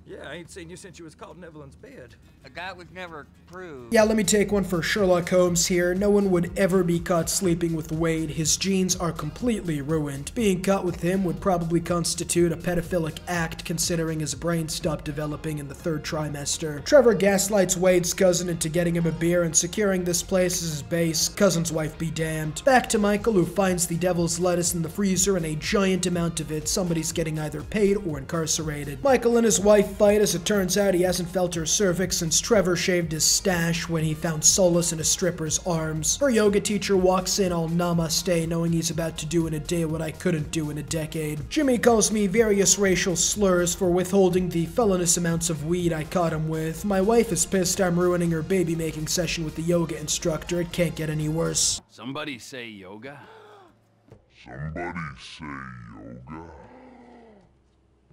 Yeah, I ain't seen you since you was caught in Evelyn's bed. A guy was never proved. Yeah, let me take one for Sherlock Holmes here. No one would ever be caught sleeping with Wade. His genes are completely ruined. Being caught with him would probably constitute a pedophilic act, considering his brain stopped developing in the 3rd trimester. Trevor gaslights Wade's cousin into getting him a beer and securing this place as his base. Cousin's wife be damned. Back to Michael, who finds the devil's lettuce in the freezer and a giant amount of it. Somebody's getting either paid or incarcerated. Michael and his wife fight. As it turns out, he hasn't felt her cervix since Trevor shaved his stash when he found solace in a stripper's arms. Her yoga teacher walks in all namaste, knowing he's about to do in a day what I couldn't do in a decade. Jimmy calls me various racial slurs for withholding the felonious amounts of weed I caught him with. My wife is pissed I'm ruining her baby-making session with the yoga instructor. It can't get any worse. Somebody say yoga? Somebody say yoga.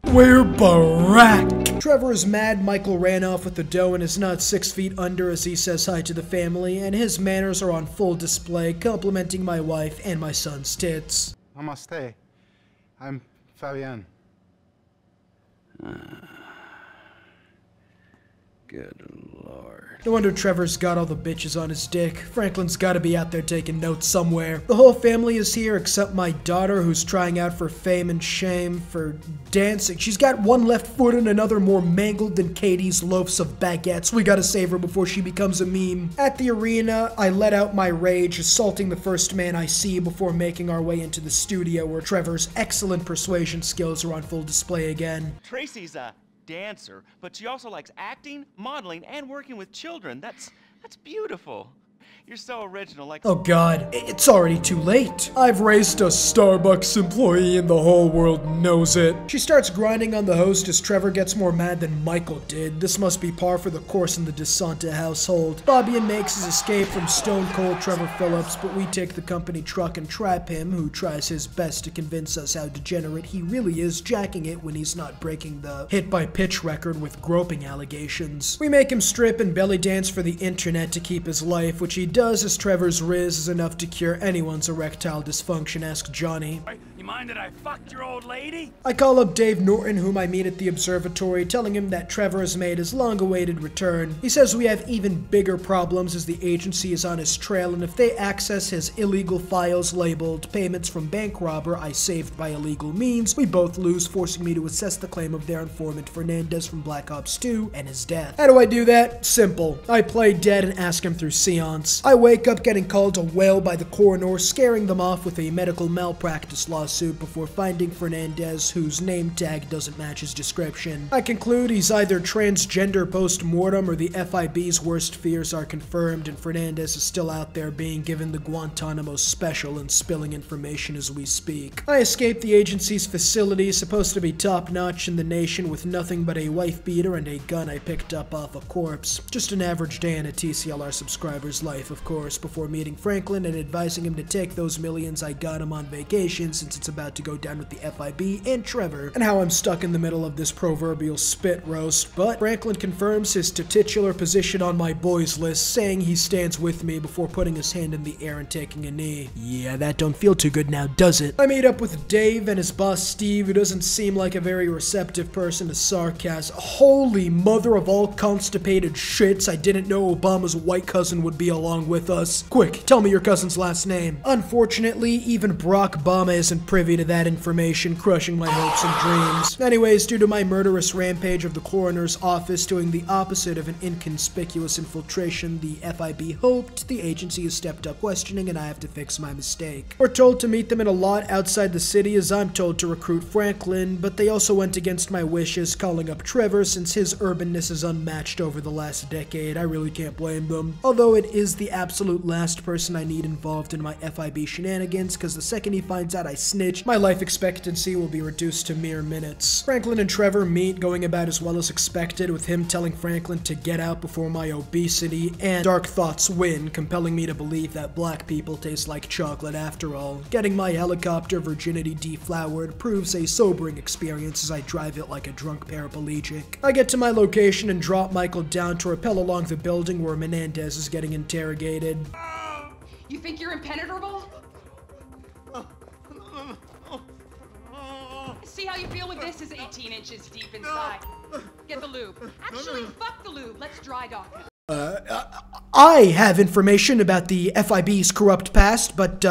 We're Barack! Trevor is mad Michael ran off with the dough and is not 6 feet under as he says hi to the family, and his manners are on full display, complimenting my wife and my son's tits. Namaste. I'm Fabian. Good lord. No wonder Trevor's got all the bitches on his dick. Franklin's gotta be out there taking notes somewhere. The whole family is here except my daughter, who's trying out for fame and shame for dancing. She's got one left foot and another more mangled than Katie's loaves of baguettes. We gotta save her before she becomes a meme. At the arena, I let out my rage, assaulting the first man I see before making our way into the studio where Trevor's excellent persuasion skills are on full display again. Tracy's a dancer, but she also likes acting, modeling, and working with children. That's beautiful. You're so original, like— Oh god, it's already too late. I've raised a Starbucks employee and the whole world knows it. She starts grinding on the host as Trevor gets more mad than Michael did. This must be par for the course in the DeSanta household. Fabian makes his escape from Stone Cold Trevor Phillips, but we take the company truck and trap him, who tries his best to convince us how degenerate he really is, jacking it when he's not breaking the hit-by-pitch record with groping allegations. We make him strip and belly dance for the internet to keep his life, which he does as Trevor's riz is enough to cure anyone's erectile dysfunction, ask Johnny. You mind that I fucked your old lady? I call up Dave Norton, whom I meet at the observatory, telling him that Trevor has made his long-awaited return. He says we have even bigger problems as the agency is on his trail, and if they access his illegal files labeled payments from bank robber I saved by illegal means, we both lose, forcing me to assess the claim of their informant Fernandez from Black Ops 2 and his death. How do I do that? Simple. I play dead and ask him through seance. I wake up getting called a whale by the coroner, scaring them off with a medical malpractice lawsuit before finding Fernandez, whose name tag doesn't match his description. I conclude he's either transgender post-mortem or the FIB's worst fears are confirmed and Fernandez is still out there being given the Guantanamo special and spilling information as we speak. I escape the agency's facility, supposed to be top-notch in the nation, with nothing but a wife beater and a gun I picked up off a corpse. Just an average day in a TCLR subscriber's life, of course, before meeting Franklin and advising him to take those millions I got him on vacation since it's about to go down with the FIB and Trevor, and how I'm stuck in the middle of this proverbial spit roast. But Franklin confirms his titular position on my boys list, saying he stands with me before putting his hand in the air and taking a knee. Yeah, that don't feel too good now, does it? I meet up with Dave and his boss Steve, who doesn't seem like a very receptive person to sarcasm. Holy mother of all constipated shits, I didn't know Obama's white cousin would be along with us. Quick, tell me your cousin's last name. Unfortunately, even Barack Obama isn't privy to that information, crushing my hopes and dreams. Anyways, due to my murderous rampage of the coroner's office doing the opposite of an inconspicuous infiltration the FIB hoped, the agency has stepped up questioning and I have to fix my mistake. We're told to meet them in a lot outside the city as I'm told to recruit Franklin, but they also went against my wishes, calling up Trevor since his urbanness is unmatched over the last decade. I really can't blame them. Although it is the absolute last person I need involved in my FIB shenanigans, because the second he finds out I snitch, my life expectancy will be reduced to mere minutes. Franklin and Trevor meet, going about as well as expected, with him telling Franklin to get out before my obesity and dark thoughts win, compelling me to believe that black people taste like chocolate after all. Getting my helicopter virginity deflowered proves a sobering experience as I drive it like a drunk paraplegic. I get to my location and drop Michael down to rappel along the building where Menendez is getting interrogated. You think you're impenetrable? See how you feel with this is 18 inches deep inside. Get the lube. Actually, fuck the lube. Let's dry dock it. I have information about the FIB's corrupt past, but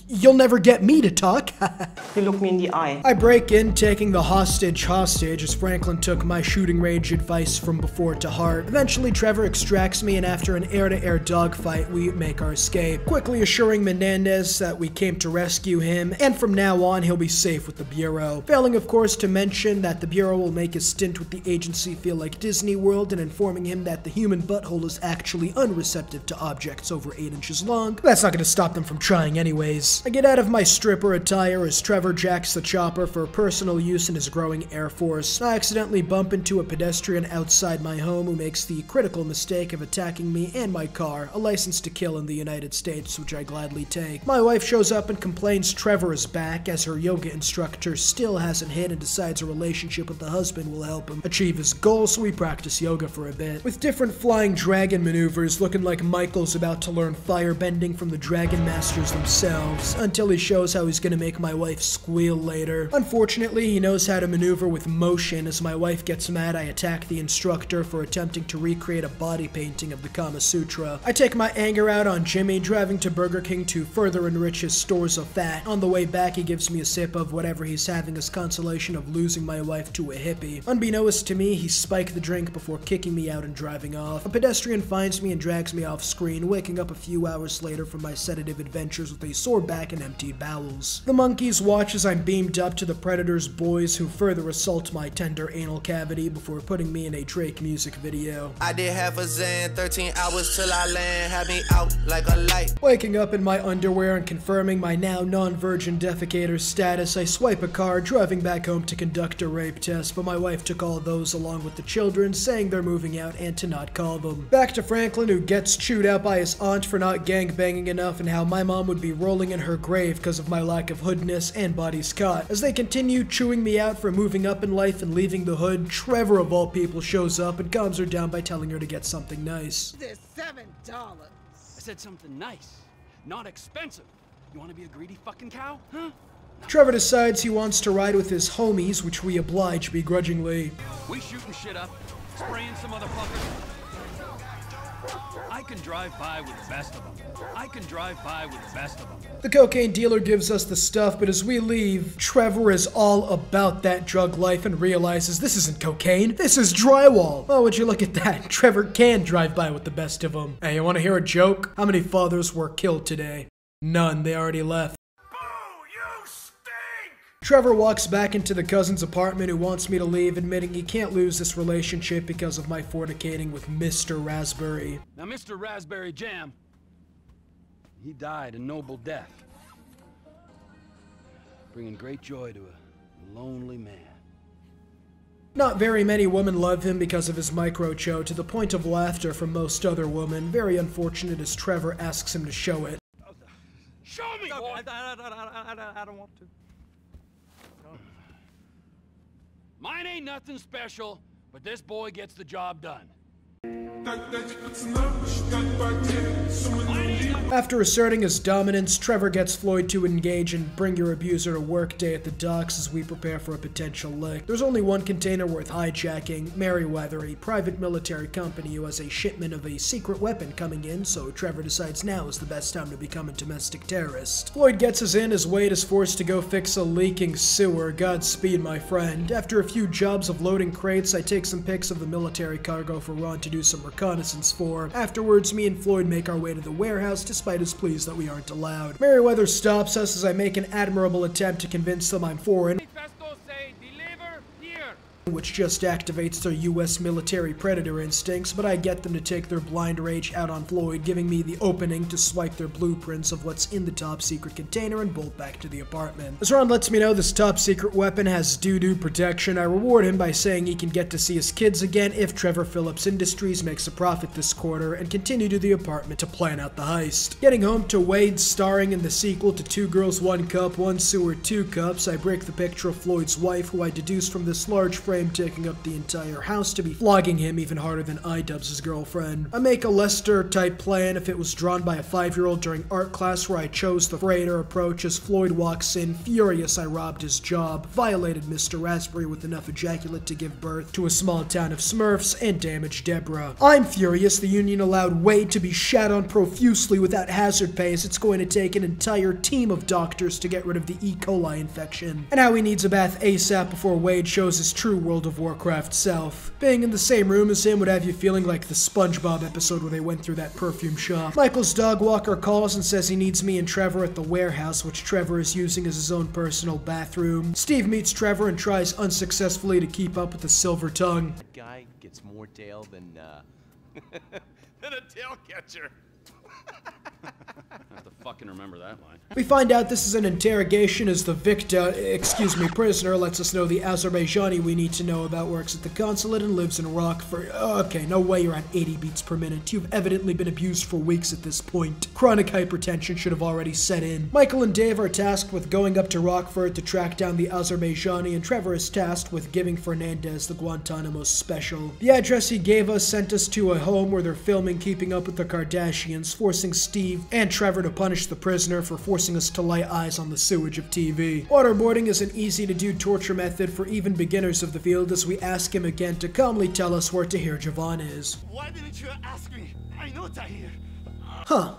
you'll never get me to talk. You look me in the eye. I break in, taking the hostage as Franklin took my shooting range advice from before to heart. Eventually, Trevor extracts me, and after an air-to-air dogfight, we make our escape, quickly assuring Menendez that we came to rescue him, and from now on, he'll be safe with the Bureau. Failing, of course, to mention that the Bureau will make his stint with the agency feel like Disney World, and informing him that the human butthole is actually unreceptive to objects over 8 inches long. That's not gonna stop them from trying anyways. I get out of my stripper attire as Trevor jacks the chopper for personal use in his growing Air Force. I accidentally bump into a pedestrian outside my home who makes the critical mistake of attacking me and my car, a license to kill in the United States, which I gladly take. My wife shows up and complains Trevor is back, as her yoga instructor still hasn't hit and decides a relationship with the husband will help him achieve his goal, so we practice yoga for a bit, with different flying dragon maneuvers looking like Michael's about to learn firebending from the Dragon Masters themselves, until he shows how he's gonna make my wife squeal later. Unfortunately, he knows how to maneuver with motion. As my wife gets mad, I attack the instructor for attempting to recreate a body painting of the Kama Sutra. I take my anger out on Jimmy, driving to Burger King to further enrich his stores of fat. On the way back, he gives me a sip of whatever he's having as consolation of losing my wife to a hippie. Unbeknownst to me, he spiked the drink before kicking me out and driving off. A pedestrian finds me and drags me off screen, waking up a few hours later from my sedative adventures with a sore back and emptied bowels. The monkeys watch as I'm beamed up to the Predator's boys, who further assault my tender anal cavity before putting me in a Drake music video. I did half a Zen, 13 hours till I land, had me out like a light. Waking up in my underwear and confirming my now non-virgin defecator status, I swipe a card, driving back home to conduct a rape test, but my wife took all those along with the children, saying they're moving out and to not call them. Back to Franklin, who gets chewed out by his aunt for not gangbanging enough, and how my mom would be rolling in her grave because of my lack of hoodness and body's cut. As they continue chewing me out for moving up in life and leaving the hood, Trevor of all people shows up and calms her down by telling her to get something nice. There's $7. I said something nice, not expensive. You want to be a greedy fucking cow, huh? Trevor decides he wants to ride with his homies, which we oblige begrudgingly. We shooting shit up, spraying some motherfuckers. I can drive by with the best of them. I can drive by with the best of them. The cocaine dealer gives us the stuff, but as we leave, Trevor is all about that drug life and realizes this isn't cocaine, this is drywall. Oh, would you look at that? Trevor can drive by with the best of them. Hey, you want to hear a joke? How many fathers were killed today? None, they already left. Trevor walks back into the cousin's apartment, who wants me to leave, admitting he can't lose this relationship because of my fornicating with Mr. Raspberry. Now, Mr. Raspberry Jam, he died a noble death, bringing great joy to a lonely man. Not very many women love him because of his microcho, to the point of laughter from most other women. Very unfortunate as Trevor asks him to show it. Show me, boy! I don't want to. Mine ain't nothing special, but this boy gets the job done. After asserting his dominance, Trevor gets Floyd to engage in bring your abuser to work day at the docks as we prepare for a potential lick. There's only one container worth hijacking, Merryweather, a private military company who has a shipment of a secret weapon coming in, so Trevor decides now is the best time to become a domestic terrorist. Floyd gets us in as Wade is forced to go fix a leaking sewer. Godspeed, my friend. After a few jobs of loading crates, I take some pics of the military cargo for Ron to do some reconnaissance for. Afterwards, me and Floyd make our way to the warehouse, despite his pleas that we aren't allowed. Merryweather stops us as I make an admirable attempt to convince them I'm foreign, which just activates their US military predator instincts, but I get them to take their blind rage out on Floyd, giving me the opening to swipe their blueprints of what's in the top secret container and bolt back to the apartment. As Ron lets me know this top secret weapon has doo-doo protection, I reward him by saying he can get to see his kids again if Trevor Phillips Industries makes a profit this quarter, and continue to the apartment to plan out the heist. Getting home to Wade starring in the sequel to 2 Girls, 1 Cup, 1 Sewer, 2 Cups, I break the picture of Floyd's wife, who I deduce from this large frame frame taking up the entire house to be flogging him even harder than I dubs his girlfriend. I make a Lester-type plan if it was drawn by a 5-year-old during art class where I chose the Freighter approach as Floyd walks in. Furious, I robbed his job, violated Mr. Raspberry with enough ejaculate to give birth to a small town of Smurfs, and damaged Deborah. I'm furious the union allowed Wade to be shat on profusely without hazard pay, as it's going to take an entire team of doctors to get rid of the E. coli infection. And how he needs a bath ASAP before Wade shows his true World of Warcraft self. Being in the same room as him would have you feeling like the SpongeBob episode where they went through that perfume shop. Michael's dog walker calls and says he needs me and Trevor at the warehouse, which Trevor is using as his own personal bathroom. Steve meets Trevor and tries unsuccessfully to keep up with the silver tongue. That guy gets more tail than, than a tail catcher. I have to fucking remember that line. We find out this is an interrogation as the prisoner lets us know the Azerbaijani we need to know about works at the consulate and lives in Rockford. Okay, no way you're at 80 beats per minute. You've evidently been abused for weeks at this point. Chronic hypertension should have already set in. Michael and Dave are tasked with going up to Rockford to track down the Azerbaijani, and Trevor is tasked with giving Fernandez the Guantanamo special. The address he gave us sent us to a home where they're filming Keeping Up with the Kardashians, forcing Steve and Trevor to punish the prisoner for forcing us to lay eyes on the sewage of TV. Waterboarding is an easy-to-do torture method for even beginners of the field, as we ask him again to calmly tell us where Tahir Javan is. Why didn't you ask me? I know Tahir. Huh.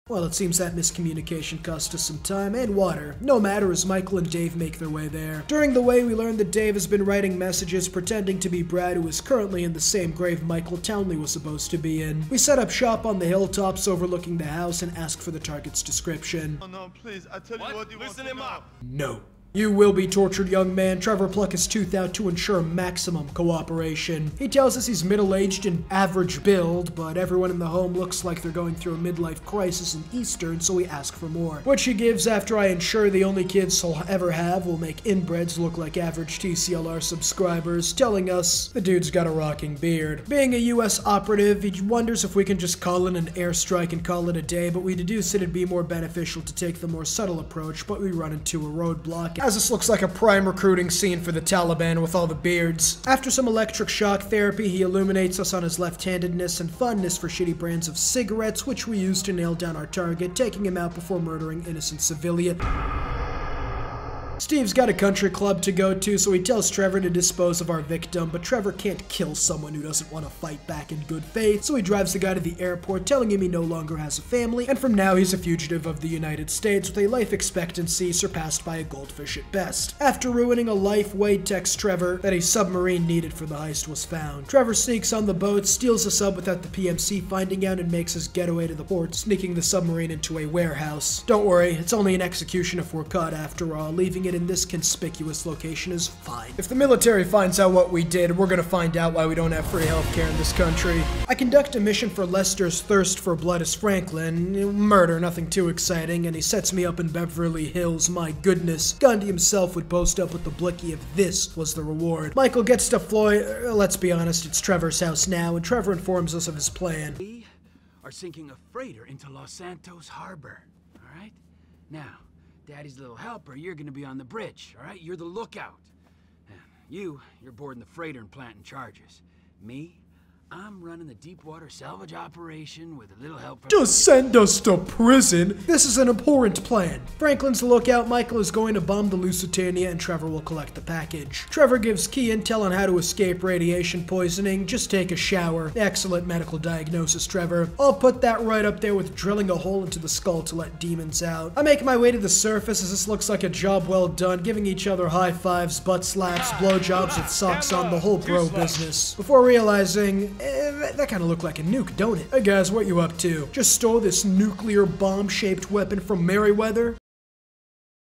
Well, it seems that miscommunication cost us some time and water. No matter, as Michael and Dave make their way there. During the way, we learn that Dave has been writing messages pretending to be Brad, who is currently in the same grave Michael Townley was supposed to be in. We set up shop on the hilltops overlooking the house and ask for the target's description. Oh no, please, I tell you what you Listen him up. No. You will be tortured, young man. Trevor pluck his tooth out to ensure maximum cooperation. He tells us he's middle-aged and average build, but everyone in the home looks like they're going through a midlife crisis in Eastern, so we ask for more. Which he gives after I ensure the only kids he'll ever have will make inbreds look like average TCLR subscribers, telling us the dude's got a rocking beard. Being a US operative, he wonders if we can just call in an airstrike and call it a day, but we deduce it'd be more beneficial to take the more subtle approach, but we run into a roadblock, as this looks like a prime recruiting scene for the Taliban with all the beards. After some electric shock therapy, he illuminates us on his left-handedness and fondness for shitty brands of cigarettes, which we use to nail down our target, taking him out before murdering innocent civilian. Steve's got a country club to go to, so he tells Trevor to dispose of our victim, but Trevor can't kill someone who doesn't want to fight back in good faith, so he drives the guy to the airport, telling him he no longer has a family, and from now he's a fugitive of the United States with a life expectancy surpassed by a goldfish at best. After ruining a life, Wade texts Trevor that a submarine needed for the heist was found. Trevor sneaks on the boat, steals the sub without the PMC finding out, and makes his getaway to the port, sneaking the submarine into a warehouse. Don't worry, it's only an execution if we're caught after all. Leaving it in this conspicuous location is fine. If the military finds out what we did, we're gonna find out why we don't have free healthcare in this country. I conduct a mission for Lester's thirst for blood as Franklin. Murder, nothing too exciting, and he sets me up in Beverly Hills. My goodness, Gandhi himself would post up with the blicky if this was the reward. Michael gets to Floyd. Let's be honest, it's Trevor's house now, and Trevor informs us of his plan. We are sinking a freighter into Los Santos Harbor, all right? Now, Daddy's little helper, you're gonna be on the bridge, all right? You're the lookout. You're boarding the freighter and planting charges. Me, I'm running the deepwater salvage operation with a little help from— Just send us to prison? This is an abhorrent plan. Franklin's the lookout, Michael is going to bomb the Lusitania, and Trevor will collect the package. Trevor gives key intel on how to escape radiation poisoning. Just take a shower. Excellent medical diagnosis, Trevor. I'll put that right up there with drilling a hole into the skull to let demons out. I make my way to the surface as this looks like a job well done, giving each other high fives, butt slaps, blowjobs with socks on, the whole bro business. Before realizing, that kind of looked like a nuke, don't it? Hey guys, what you up to? Just stole this nuclear bomb-shaped weapon from Merryweather?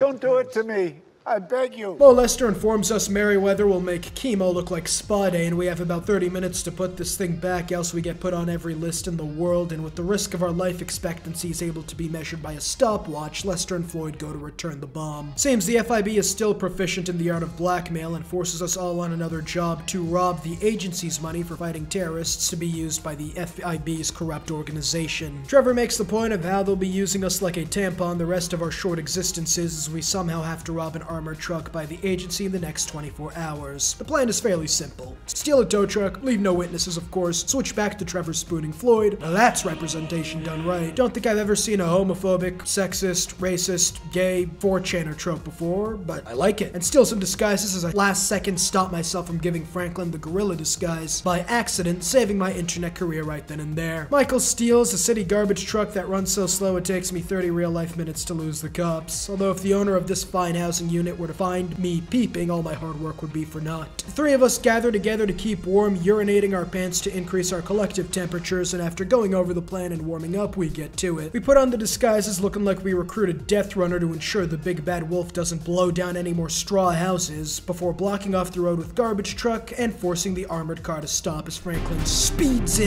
Don't do it to me. I beg you. Mo Lester informs us Merryweather will make chemo look like spa day, and we have about 30 minutes to put this thing back, else we get put on every list in the world, and with the risk of our life expectancies able to be measured by a stopwatch, Lester and Floyd go to return the bomb. Seems the FIB is still proficient in the art of blackmail and forces us all on another job to rob the agency's money for fighting terrorists to be used by the FIB's corrupt organization. Trevor makes the point of how they'll be using us like a tampon the rest of our short existences, as we somehow have to rob an armored truck by the agency in the next 24 hours. The plan is fairly simple. Steal a tow truck, leave no witnesses of course, switch back to Trevor spooning Floyd. Now that's representation done right. Don't think I've ever seen a homophobic, sexist, racist, gay, 4chaner trope before, but I like it. And steal some disguises as I last second stop myself from giving Franklin the gorilla disguise by accident, saving my internet career right then and there. Michael steals a city garbage truck that runs so slow it takes me 30 real-life minutes to lose the cops. Although if the owner of this fine housing unit were to find me peeping, all my hard work would be for naught. The three of us gather together to keep warm, urinating our pants to increase our collective temperatures, and after going over the plan and warming up, we get to it. We put on the disguises looking like we recruit a death runner to ensure the big bad wolf doesn't blow down any more straw houses, before blocking off the road with garbage truck and forcing the armored car to stop as Franklin speeds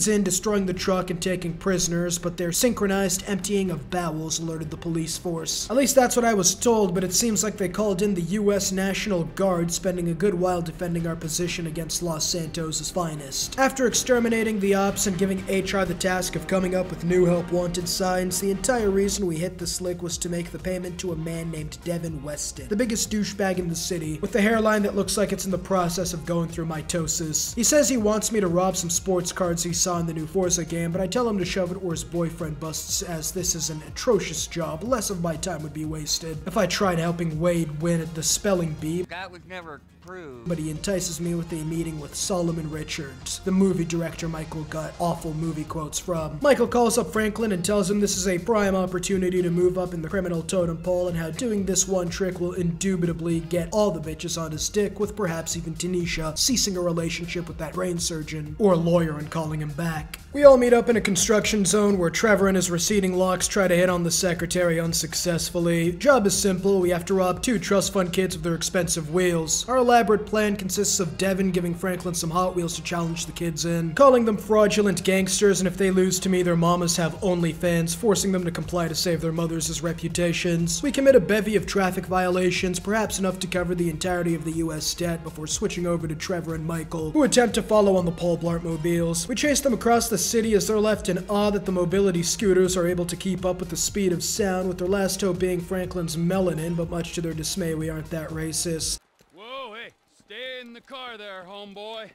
in, destroying the truck and taking prisoners, but their synchronized emptying of bowels alerted the police force. At least that's what I was told, but it seems like they called in the U.S. National Guard, spending a good while defending our position against Los Santos' finest. After exterminating the ops and giving HR the task of coming up with new help wanted signs, the entire reason we hit the slick was to make the payment to a man named Devin Weston, the biggest douchebag in the city, with a hairline that looks like it's in the process of going through mitosis. He says he wants me to rob some sports cards he saw in the new Forza game, but I tell him to shove it or his boyfriend busts, as this is an atrocious job. Less of my time would be wasted if I tried helping Wade win at the spelling bee. That was never proved. But he entices me with a meeting with Solomon Richards, the movie director Michael got awful movie quotes from. Michael calls up Franklin and tells him this is a prime opportunity to move up in the criminal totem pole and how doing this one trick will indubitably get all the bitches on his dick, with perhaps even Tanisha ceasing a relationship with that brain surgeon or lawyer and calling him back. We all meet up in a construction zone where Trevor and his receding locks try to hit on the secretary unsuccessfully. Job is simple. We have to rob 2 trust fund kids of their expensive wheels. Our elaborate plan consists of Devin giving Franklin some Hot Wheels to challenge the kids in, calling them fraudulent gangsters, and if they lose to me, their mamas have OnlyFans, forcing them to comply to save their mothers' reputations. We commit a bevy of traffic violations, perhaps enough to cover the entirety of the US debt, before switching over to Trevor and Michael, who attempt to follow on the Paul Blart mobiles. We chase them across the city as they're left in awe that the mobility scooters are able to keep up with the speed of sound, with their last hope being Franklin's melanin, but much to their dismay, we aren't that racist. Whoa, hey, stay in the car there, homeboy.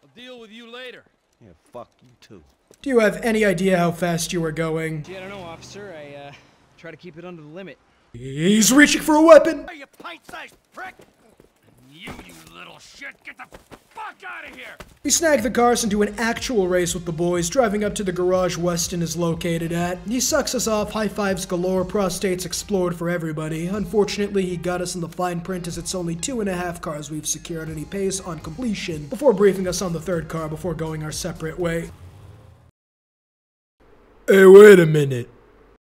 I'll deal with you later. Yeah, fuck you too. Do you have any idea how fast you are going? Gee, I don't know, officer. I try to keep it under the limit. He's reaching for a weapon! Hey, you pint-sized prick! You little shit, get the fuck out of here! We snag the cars and do an actual race with the boys, driving up to the garage Weston is located at. He sucks us off, high fives galore, prostates explored for everybody. Unfortunately, he got us in the fine print as it's only 2.5 cars we've secured, and he pays on completion before briefing us on the 3rd car before going our separate way. Hey, wait a minute.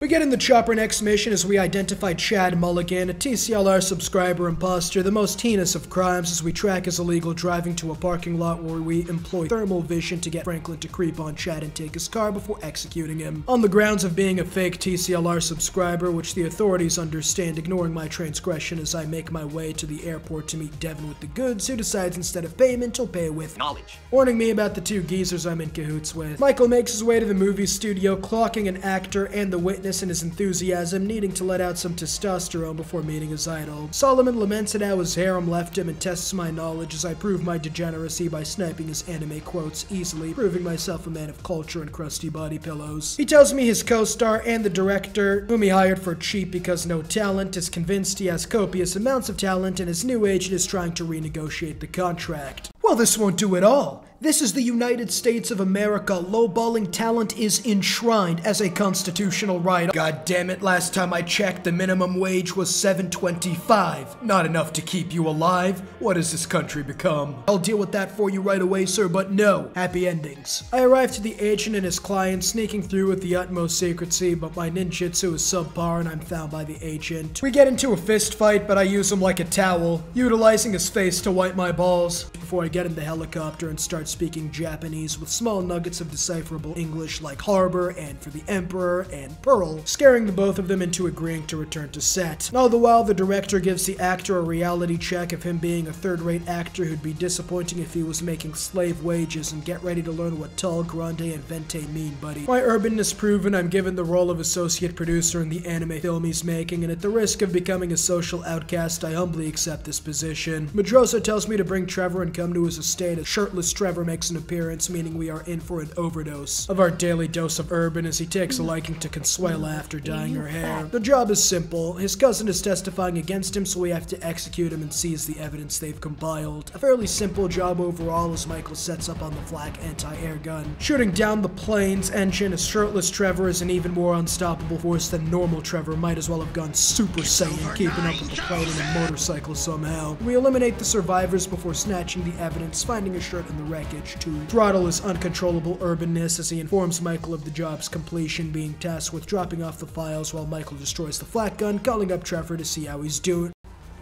We get in the chopper next mission as we identify Chad Mulligan, a TCLR subscriber imposter, the most heinous of crimes, as we track his illegal driving to a parking lot where we employ thermal vision to get Franklin to creep on Chad and take his car before executing him. On the grounds of being a fake TCLR subscriber, which the authorities understand, ignoring my transgression as I make my way to the airport to meet Devin with the goods, who decides instead of payment, he'll pay with knowledge, warning me about the 2 geezers I'm in cahoots with. Michael makes his way to the movie studio, clocking an actor and the witness and his enthusiasm, needing to let out some testosterone before meeting his idol. Solomon laments at how his harem left him and tests my knowledge as I prove my degeneracy by sniping his anime quotes easily, proving myself a man of culture and crusty body pillows. He tells me his co-star and the director, whom he hired for cheap because no talent, is convinced he has copious amounts of talent and his new agent is trying to renegotiate the contract. Well, this won't do at all. This is the United States of America. Lowballing talent is enshrined as a constitutional right. God damn it, last time I checked, the minimum wage was $7.25. Not enough to keep you alive? What has this country become? I'll deal with that for you right away, sir, but no. Happy endings. I arrive to the agent and his client, sneaking through with the utmost secrecy, but my ninjutsu is subpar and I'm found by the agent. We get into a fist fight, but I use him like a towel, utilizing his face to wipe my balls before I get in the helicopter and start speaking Japanese with small nuggets of decipherable English like harbor and for the emperor and pearl, scaring the both of them into agreeing to return to set. All the while, the director gives the actor a reality check of him being a third-rate actor who'd be disappointing if he was making slave wages, and get ready to learn what tall, grande, and vente mean, buddy. My urbanness proven, I'm given the role of associate producer in the anime film he's making, and at the risk of becoming a social outcast, I humbly accept this position. Madrosa tells me to bring Trevor and come to his estate as shirtless Trevor makes an appearance, meaning we are in for an overdose of our daily dose of urban as he takes a liking to Consuela after dyeing her hair. The job is simple. His cousin is testifying against him, so we have to execute him and seize the evidence they've compiled. A fairly simple job overall as Michael sets up on the flak anti-air gun, shooting down the plane's engine as shirtless Trevor is an even more unstoppable force than normal Trevor might as well have gone Super Saiyan, keeping up with the plane and a motorcycle somehow. We eliminate the survivors before snatching the evidence, finding a shirt in the wreckage to throttle his uncontrollable urbanness as he informs Michael of the job's completion, being tasked with dropping off the files while Michael destroys the flak gun, calling up Trevor to see how he's doing.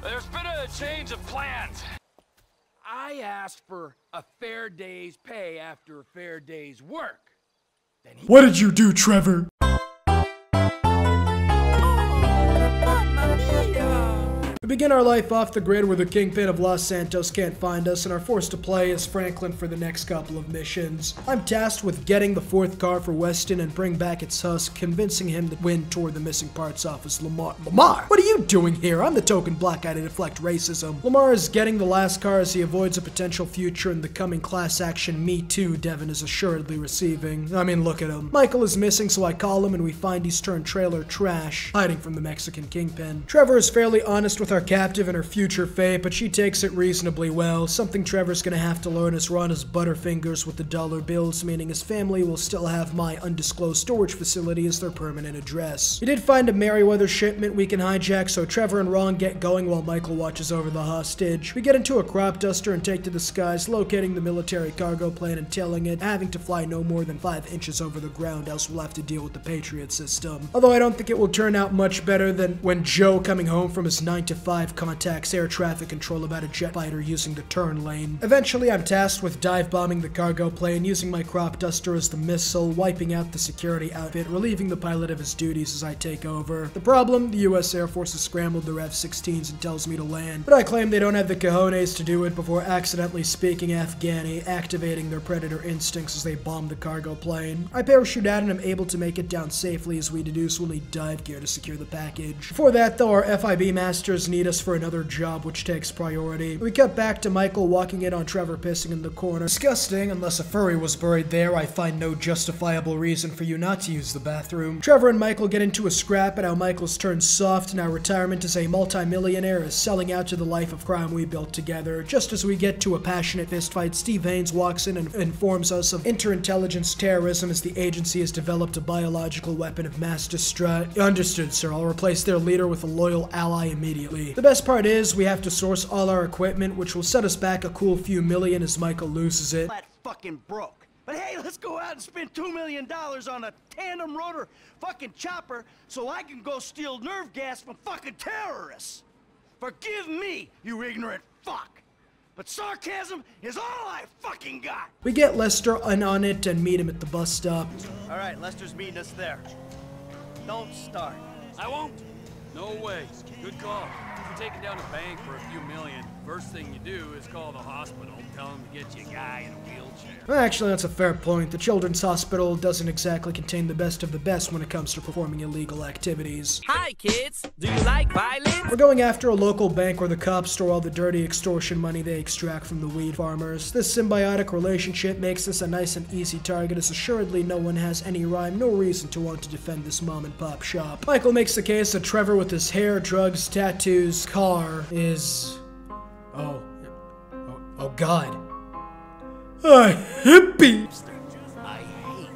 There's been a change of plans. I asked for a fair day's pay after a fair day's work. What did you do, Trevor? We begin our life off the grid where the Kingpin of Los Santos can't find us and are forced to play as Franklin for the next couple of missions. I'm tasked with getting the fourth car for Weston and bring back its husk, convincing him to win toward the missing parts office. Lamar, what are you doing here? I'm the token black guy to deflect racism. Lamar is getting the last car as he avoids a potential future in the coming class action Me Too Devin is assuredly receiving. I mean, look at him. Michael is missing, so I call him and we find he's turned trailer trash, hiding from the Mexican Kingpin. Trevor is fairly honest with our captive and her future fate, but she takes it reasonably well. Something Trevor's gonna have to learn is run his butterfingers with the dollar bills, meaning his family will still have my undisclosed storage facility as their permanent address. We did find a Merryweather shipment we can hijack, so Trevor and Ron get going while Michael watches over the hostage. We get into a crop duster and take to the skies, locating the military cargo plane and tailing it, having to fly no more than 5 inches over the ground, else we'll have to deal with the Patriot system. Although I don't think it will turn out much better than when Joe, coming home from his 9-to-5, contacts air traffic control about a jet fighter using the turn lane. Eventually, I'm tasked with dive bombing the cargo plane, using my crop duster as the missile, wiping out the security outfit, relieving the pilot of his duties as I take over. The problem? The US Air Force has scrambled their F-16s and tells me to land, but I claim they don't have the cojones to do it before accidentally speaking Afghani, activating their predator instincts as they bomb the cargo plane. I parachute out and am able to make it down safely as we deduce we'll need dive gear to secure the package. Before that, though, our FIB masters need us for another job, which takes priority. We cut back to Michael walking in on Trevor pissing in the corner. Disgusting. Unless a furry was buried there, I find no justifiable reason for you not to use the bathroom. Trevor and Michael get into a scrap at how Michael's turned soft and our retirement as a multimillionaire is selling out to the life of crime we built together. Just as we get to a passionate fistfight, Steve Haynes walks in and informs us of interintelligence terrorism as the agency has developed a biological weapon of mass destruction. Understood, sir. I'll replace their leader with a loyal ally immediately. The best part is we have to source all our equipment, which will set us back a cool few million as Michael loses it. That fucking broke. But hey, let's go out and spend $2 million on a tandem rotor fucking chopper so I can go steal nerve gas from fucking terrorists. Forgive me, you ignorant fuck. But sarcasm is all I fucking got. We get Lester on it and meet him at the bus stop. All right, Lester's meeting us there. Don't start. I won't. No way. Good call. You're taking down a bank for a few million. First thing you do is call the hospital, tell them to get you a guy in a wheelchair. Well, actually, that's a fair point. The Children's Hospital doesn't exactly contain the best of the best when it comes to performing illegal activities. Hi, kids. Do you like violence? We're going after a local bank where the cops store all the dirty extortion money they extract from the weed farmers. This symbiotic relationship makes this a nice and easy target, as assuredly no one has any rhyme, no reason to want to defend this mom-and-pop shop. Michael makes the case that Trevor, with his hair, drugs, tattoos, car, is... Oh God. A hippie! I hate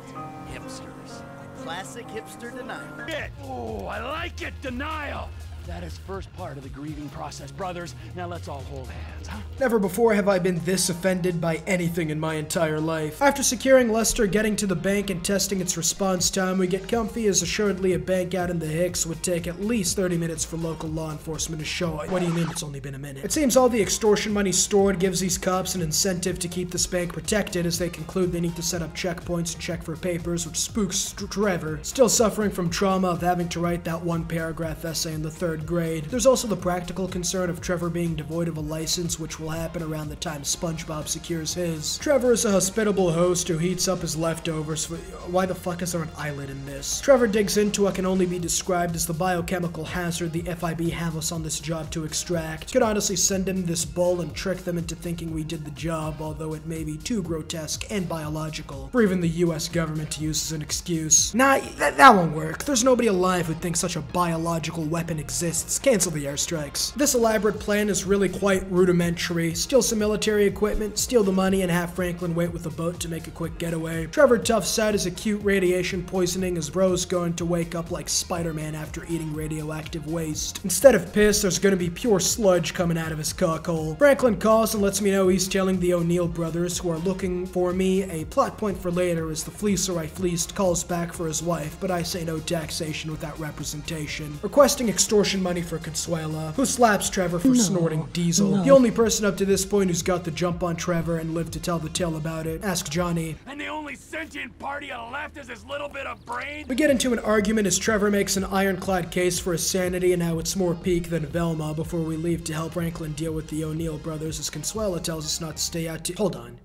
hipsters. Classic hipster denial. Oh, I like it, denial. That is first part of the grieving process, brothers. Now let's all hold hands, huh? Never before have I been this offended by anything in my entire life. After securing Lester, getting to the bank, and testing its response time, we get comfy as assuredly a bank out in the Hicks would take at least 30 minutes for local law enforcement to show it. What do you mean it's only been a minute? It seems all the extortion money stored gives these cops an incentive to keep this bank protected, as they conclude they need to set up checkpoints and check for papers, which spooks Trevor, still suffering from trauma of having to write that one paragraph essay in the 3rd grade. There's also the practical concern of Trevor being devoid of a license, which will happen around the time SpongeBob secures his. Trevor is a hospitable host who heats up his leftovers. Why the fuck is there an eyelid in this? Trevor digs into what can only be described as the biochemical hazard the FIB have us on this job to extract. Could honestly send him this bowl and trick them into thinking we did the job, although it may be too grotesque and biological for even the US government to use as an excuse. Nah, that won't work. There's nobody alive who thinks such a biological weapon exists. Cancel the airstrikes. This elaborate plan is really quite rudimentary. Steal some military equipment, steal the money, and have Franklin wait with a boat to make a quick getaway. Trevor toughs out his acute radiation poisoning as Bro's going to wake up like Spider-Man after eating radioactive waste. Instead of piss, there's gonna be pure sludge coming out of his cockhole. Franklin calls and lets me know he's telling the O'Neill brothers, who are looking for me. A plot point for later is the fleecer I fleeced calls back for his wife, but I say no taxation without representation, requesting extortion money for Consuela, who slaps Trevor for snorting diesel. The only person up to this point who's got the jump on Trevor and lived to tell the tale about it. Ask Johnny. And the only sentient party left is this little bit of brain? We get into an argument as Trevor makes an ironclad case for his sanity and how it's more peak than Velma before we leave to help Franklin deal with the O'Neill brothers, as Consuela tells us not to stay out to— Hold on.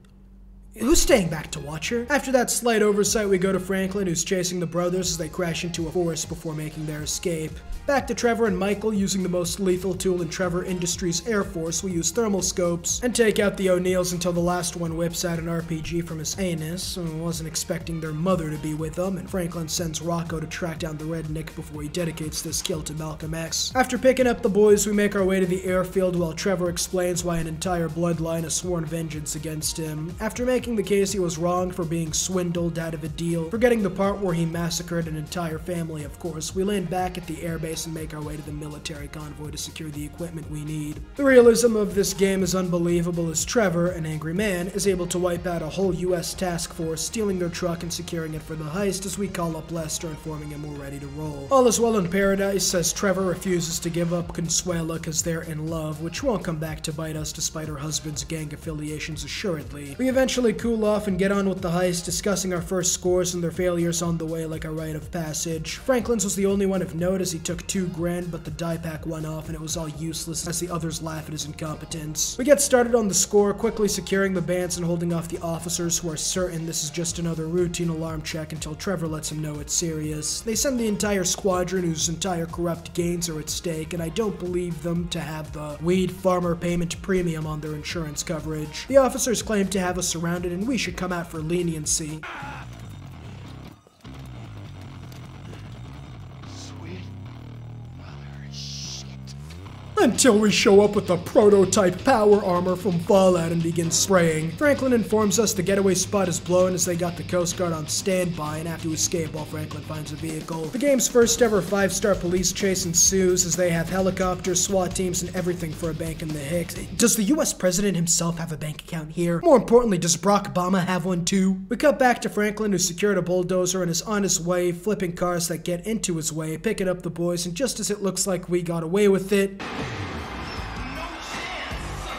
Who's staying back to watch her? After that slight oversight, we go to Franklin, who's chasing the brothers as they crash into a forest before making their escape. Back to Trevor and Michael, using the most lethal tool in Trevor Industries Air Force. We use thermal scopes and take out the O'Neills until the last one whips out an RPG from his anus. Wasn't expecting their mother to be with them, and Franklin sends Rocco to track down the redneck before he dedicates this kill to Malcolm X. After picking up the boys, we make our way to the airfield while Trevor explains why an entire bloodline has sworn vengeance against him. After making the case he was wronged for being swindled out of a deal, forgetting the part where he massacred an entire family, of course, we land back at the airbase and make our way to the military convoy to secure the equipment we need. The realism of this game is unbelievable as Trevor, an angry man, is able to wipe out a whole US task force, stealing their truck and securing it for the heist as we call up Lester, informing him we're ready to roll. All is well in paradise as Trevor refuses to give up Consuela because they're in love, which won't come back to bite us despite her husband's gang affiliations assuredly. We eventually cool off and get on with the heist, discussing our first scores and their failures on the way like a rite of passage. Franklin's was the only one of note as he took $2 grand, but the die pack went off and it was all useless as the others laugh at his incompetence. We get started on the score, quickly securing the bands and holding off the officers who are certain this is just another routine alarm check until Trevor lets him know it's serious. They send the entire squadron whose entire corrupt gains are at stake, and I don't believe them to have the weed farmer payment premium on their insurance coverage. The officers claim to have us surrounded and we should come out for leniency. Until we show up with the prototype power armor from Fallout and begin spraying. Franklin informs us the getaway spot is blown as they got the Coast Guard on standby and have to escape while Franklin finds a vehicle. The game's first ever 5-star police chase ensues as they have helicopters, SWAT teams, and everything for a bank in the Hicks. Does the US president himself have a bank account here? More importantly, does Barack Obama have one too? We cut back to Franklin, who secured a bulldozer and is on his way, flipping cars that get into his way, picking up the boys, and just as it looks like we got away with it—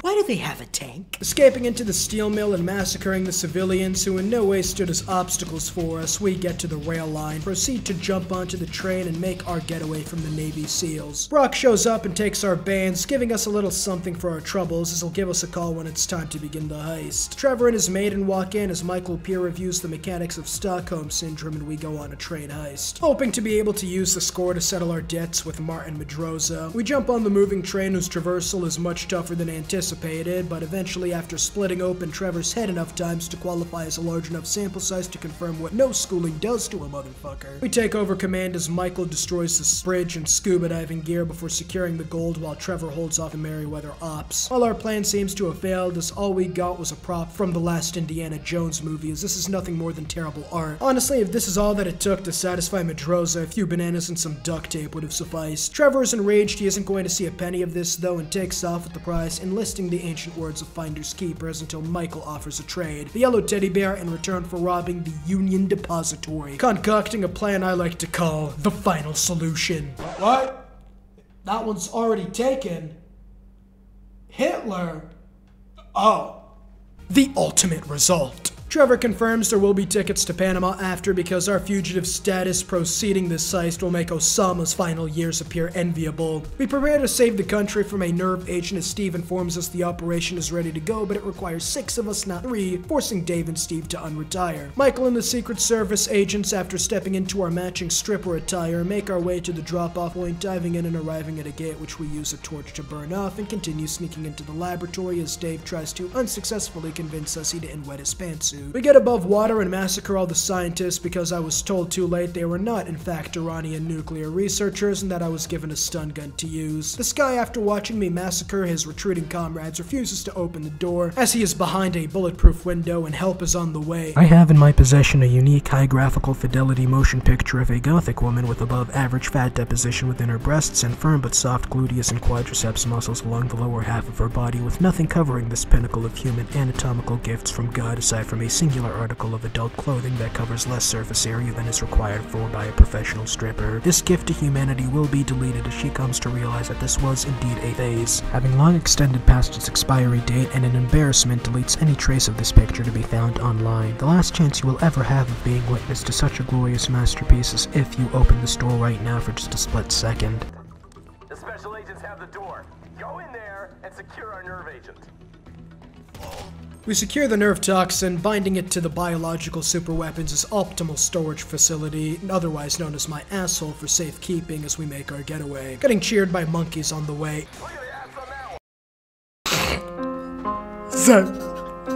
why do they have a tank? Escaping into the steel mill and massacring the civilians who in no way stood as obstacles for us, we get to the rail line, proceed to jump onto the train and make our getaway from the Navy SEALs. Brock shows up and takes our bands, giving us a little something for our troubles as he'll give us a call when it's time to begin the heist. Trevor and his maiden walk in as Michael peer reviews the mechanics of Stockholm Syndrome and we go on a train heist. Hoping to be able to use the score to settle our debts with Martin Medroza, we jump on the moving train whose traversal is much tougher than anticipated, anticipated, but eventually after splitting open Trevor's head enough times to qualify as a large enough sample size to confirm what no schooling does to a motherfucker, we take over command as Michael destroys the bridge and scuba diving gear before securing the gold while Trevor holds off the Merryweather ops. While our plan seems to have failed, as all we got was a prop from the last Indiana Jones movie, as this is nothing more than terrible art. Honestly, if this is all that it took to satisfy Medroza, a few bananas and some duct tape would have sufficed. Trevor is enraged he isn't going to see a penny of this though, and takes off with the prize, enlisting the ancient words of finders keepers until Michael offers a trade. The yellow teddy bear in return for robbing the Union Depository, concocting a plan I like to call the final solution. What? That one's already taken. Hitler? Oh. The ultimate result. Trevor confirms there will be tickets to Panama after, because our fugitive status proceeding this heist will make Osama's final years appear enviable. We prepare to save the country from a nerve agent as Steve informs us the operation is ready to go, but it requires 6 of us, not 3, forcing Dave and Steve to unretire. Michael and the Secret Service agents, after stepping into our matching stripper attire, make our way to the drop-off point, diving in and arriving at a gate which we use a torch to burn off, and continue sneaking into the laboratory as Dave tries to unsuccessfully convince us he didn't wet his pantsuit. We get above water and massacre all the scientists because I was told too late they were not in fact Iranian nuclear researchers and that I was given a stun gun to use. This guy, after watching me massacre his retreating comrades, refuses to open the door as he is behind a bulletproof window and help is on the way. I have in my possession a unique high graphical fidelity motion picture of a gothic woman with above average fat deposition within her breasts and firm but soft gluteus and quadriceps muscles along the lower half of her body, with nothing covering this pinnacle of human anatomical gifts from God aside from a singular article of adult clothing that covers less surface area than is required for by a professional stripper. This gift to humanity will be deleted as she comes to realize that this was indeed a phase, having long extended past its expiry date, and an embarrassment deletes any trace of this picture to be found online. The last chance you will ever have of being witness to such a glorious masterpiece is if you open the store right now for just a split second. The special agents have the door. Go in there and secure our nerve agent. We secure the nerve toxin, binding it to the biological superweapons' optimal storage facility, otherwise known as my asshole, for safekeeping as we make our getaway, getting cheered by monkeys on the way.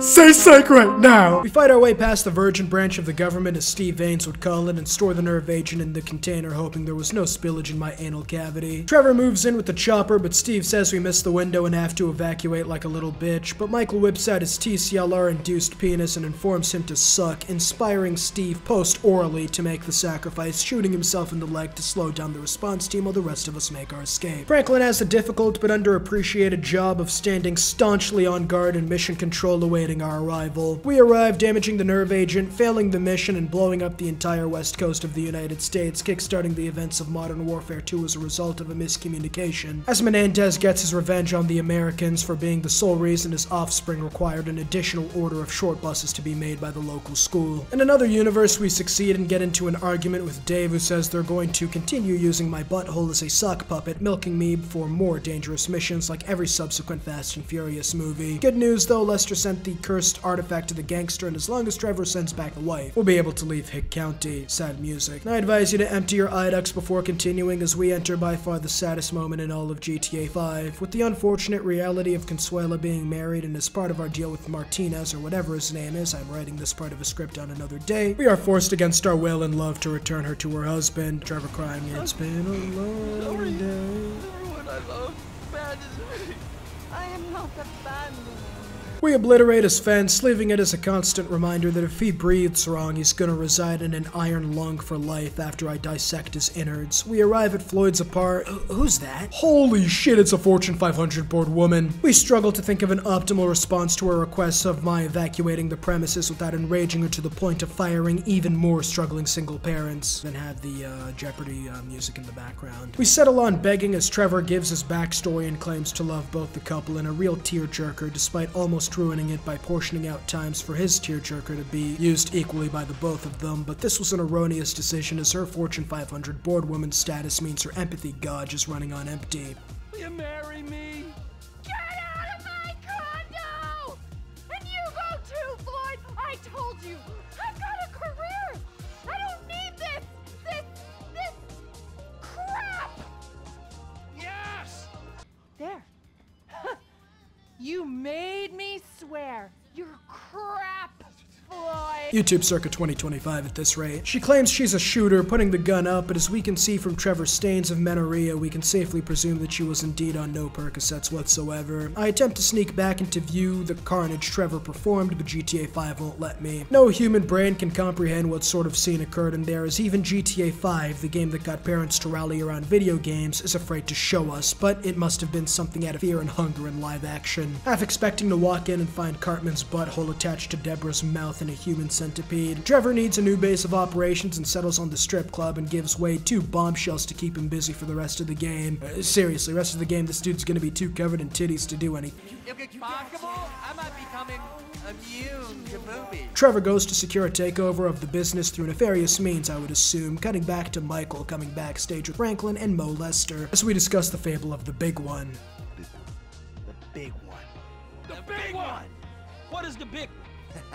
Say psych right now! We fight our way past the virgin branch of the government, as Steve Vaines would call it, and store the nerve agent in the container, hoping there was no spillage in my anal cavity. Trevor moves in with the chopper, but Steve says we missed the window and have to evacuate like a little bitch, but Michael whips out his TCLR-induced penis and informs him to suck, inspiring Steve post-orally to make the sacrifice, shooting himself in the leg to slow down the response team while the rest of us make our escape. Franklin has the difficult but underappreciated job of standing staunchly on guard and mission control awaiting our arrival. We arrive, damaging the nerve agent, failing the mission, and blowing up the entire west coast of the United States, kickstarting the events of Modern Warfare 2 as a result of a miscommunication, as Menendez gets his revenge on the Americans for being the sole reason his offspring required an additional order of short buses to be made by the local school. In another universe, we succeed and get into an argument with Dave, who says they're going to continue using my butthole as a sock puppet, milking me for more dangerous missions like every subsequent Fast and Furious movie. Good news though, Lester sent the cursed artifact to the gangster, and as long as Trevor sends back the wife, we'll be able to leave Hick County. Sad music. I advise you to empty your eye ducts before continuing, as we enter by far the saddest moment in all of GTA 5. With the unfortunate reality of Consuela being married, and as part of our deal with Martinez, or whatever his name is, I'm writing this part of a script on another day, we are forced against our will and love to return her to her husband. Trevor crying, it's been a long day. Everyone I love abandons me. I am not abandoned. We obliterate his fence, leaving it as a constant reminder that if he breathes wrong, he's gonna reside in an iron lung for life after I dissect his innards. We arrive at Floyd's apartment. Who's that? Holy shit, it's a Fortune 500 board woman. We struggle to think of an optimal response to her request of my evacuating the premises without enraging her to the point of firing even more struggling single parents, and have the Jeopardy music in the background. We settle on begging as Trevor gives his backstory and claims to love both the couple in a real tearjerker, despite almost ruining it by portioning out times for his tearjerker to be used equally by the both of them, but this was an erroneous decision, as her Fortune 500 board woman status means her empathy gauge is running on empty. Will you marry me? Get out of my condo! And you go too, Floyd! I told you! I've got a career! I don't need this crap! Yes! There. You there. You're crap, Floyd. YouTube circa 2025 at this rate. She claims she's a shooter, putting the gun up, but as we can see from Trevor's stains of menorrhea, we can safely presume that she was indeed on no Percocets whatsoever. I attempt to sneak back and to view the carnage Trevor performed, but GTA 5 won't let me. No human brain can comprehend what sort of scene occurred in there, as even GTA 5, the game that got parents to rally around video games, is afraid to show us, but it must have been something out of fear and hunger in live action. Half expecting to walk in and find Cartman's butthole attached to Deborah's mouth in a human centipede. Trevor needs a new base of operations and settles on the strip club and gives Wade 2 bombshells to keep him busy for the rest of the game. Seriously, rest of the game this dude's gonna be too covered in titties to do anything. If it's possible, I might becoming immune to movies. Trevor goes to secure a takeover of the business through nefarious means, I would assume, cutting back to Michael coming backstage with Franklin and Mo Lester as we discuss the fable of the big one. The big one. The big one! What is the big one?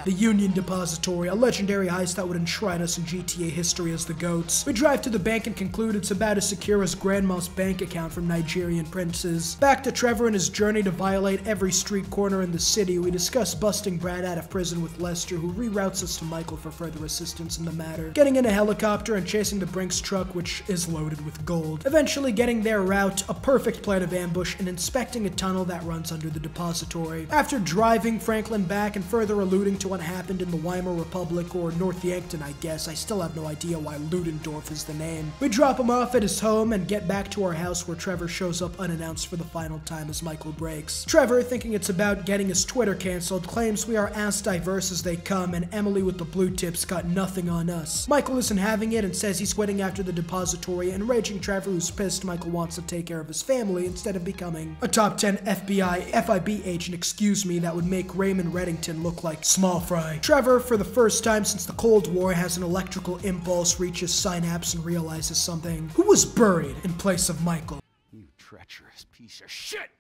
The Union Depository, a legendary heist that would enshrine us in GTA history as the GOATs. We drive to the bank and conclude it's about as secure as Grandma's bank account from Nigerian princes. Back to Trevor and his journey to violate every street corner in the city, we discuss busting Brad out of prison with Lester, who reroutes us to Michael for further assistance in the matter. Getting in a helicopter and chasing the Brinks truck, which is loaded with gold. Eventually getting their route, a perfect plan of ambush, and inspecting a tunnel that runs under the depository. After driving Franklin back and further alluding to what happened in the Weimar Republic, or North Yankton, I guess. I still have no idea why Ludendorff is the name. We drop him off at his home and get back to our house, where Trevor shows up unannounced for the final time as Michael breaks. Trevor, thinking it's about getting his Twitter canceled, claims we are as diverse as they come, and Emily with the blue tips got nothing on us. Michael isn't having it and says he's quitting after the depository, and raging Trevor, who's pissed Michael wants to take care of his family instead of becoming a top 10 FBI, FIB agent, excuse me, that would make Raymond Reddington look like small fry. Trevor, for the first time since the Cold War, has an electrical impulse, reaches synapse, and realizes something. Who was buried in place of Michael? You treacherous piece of shit!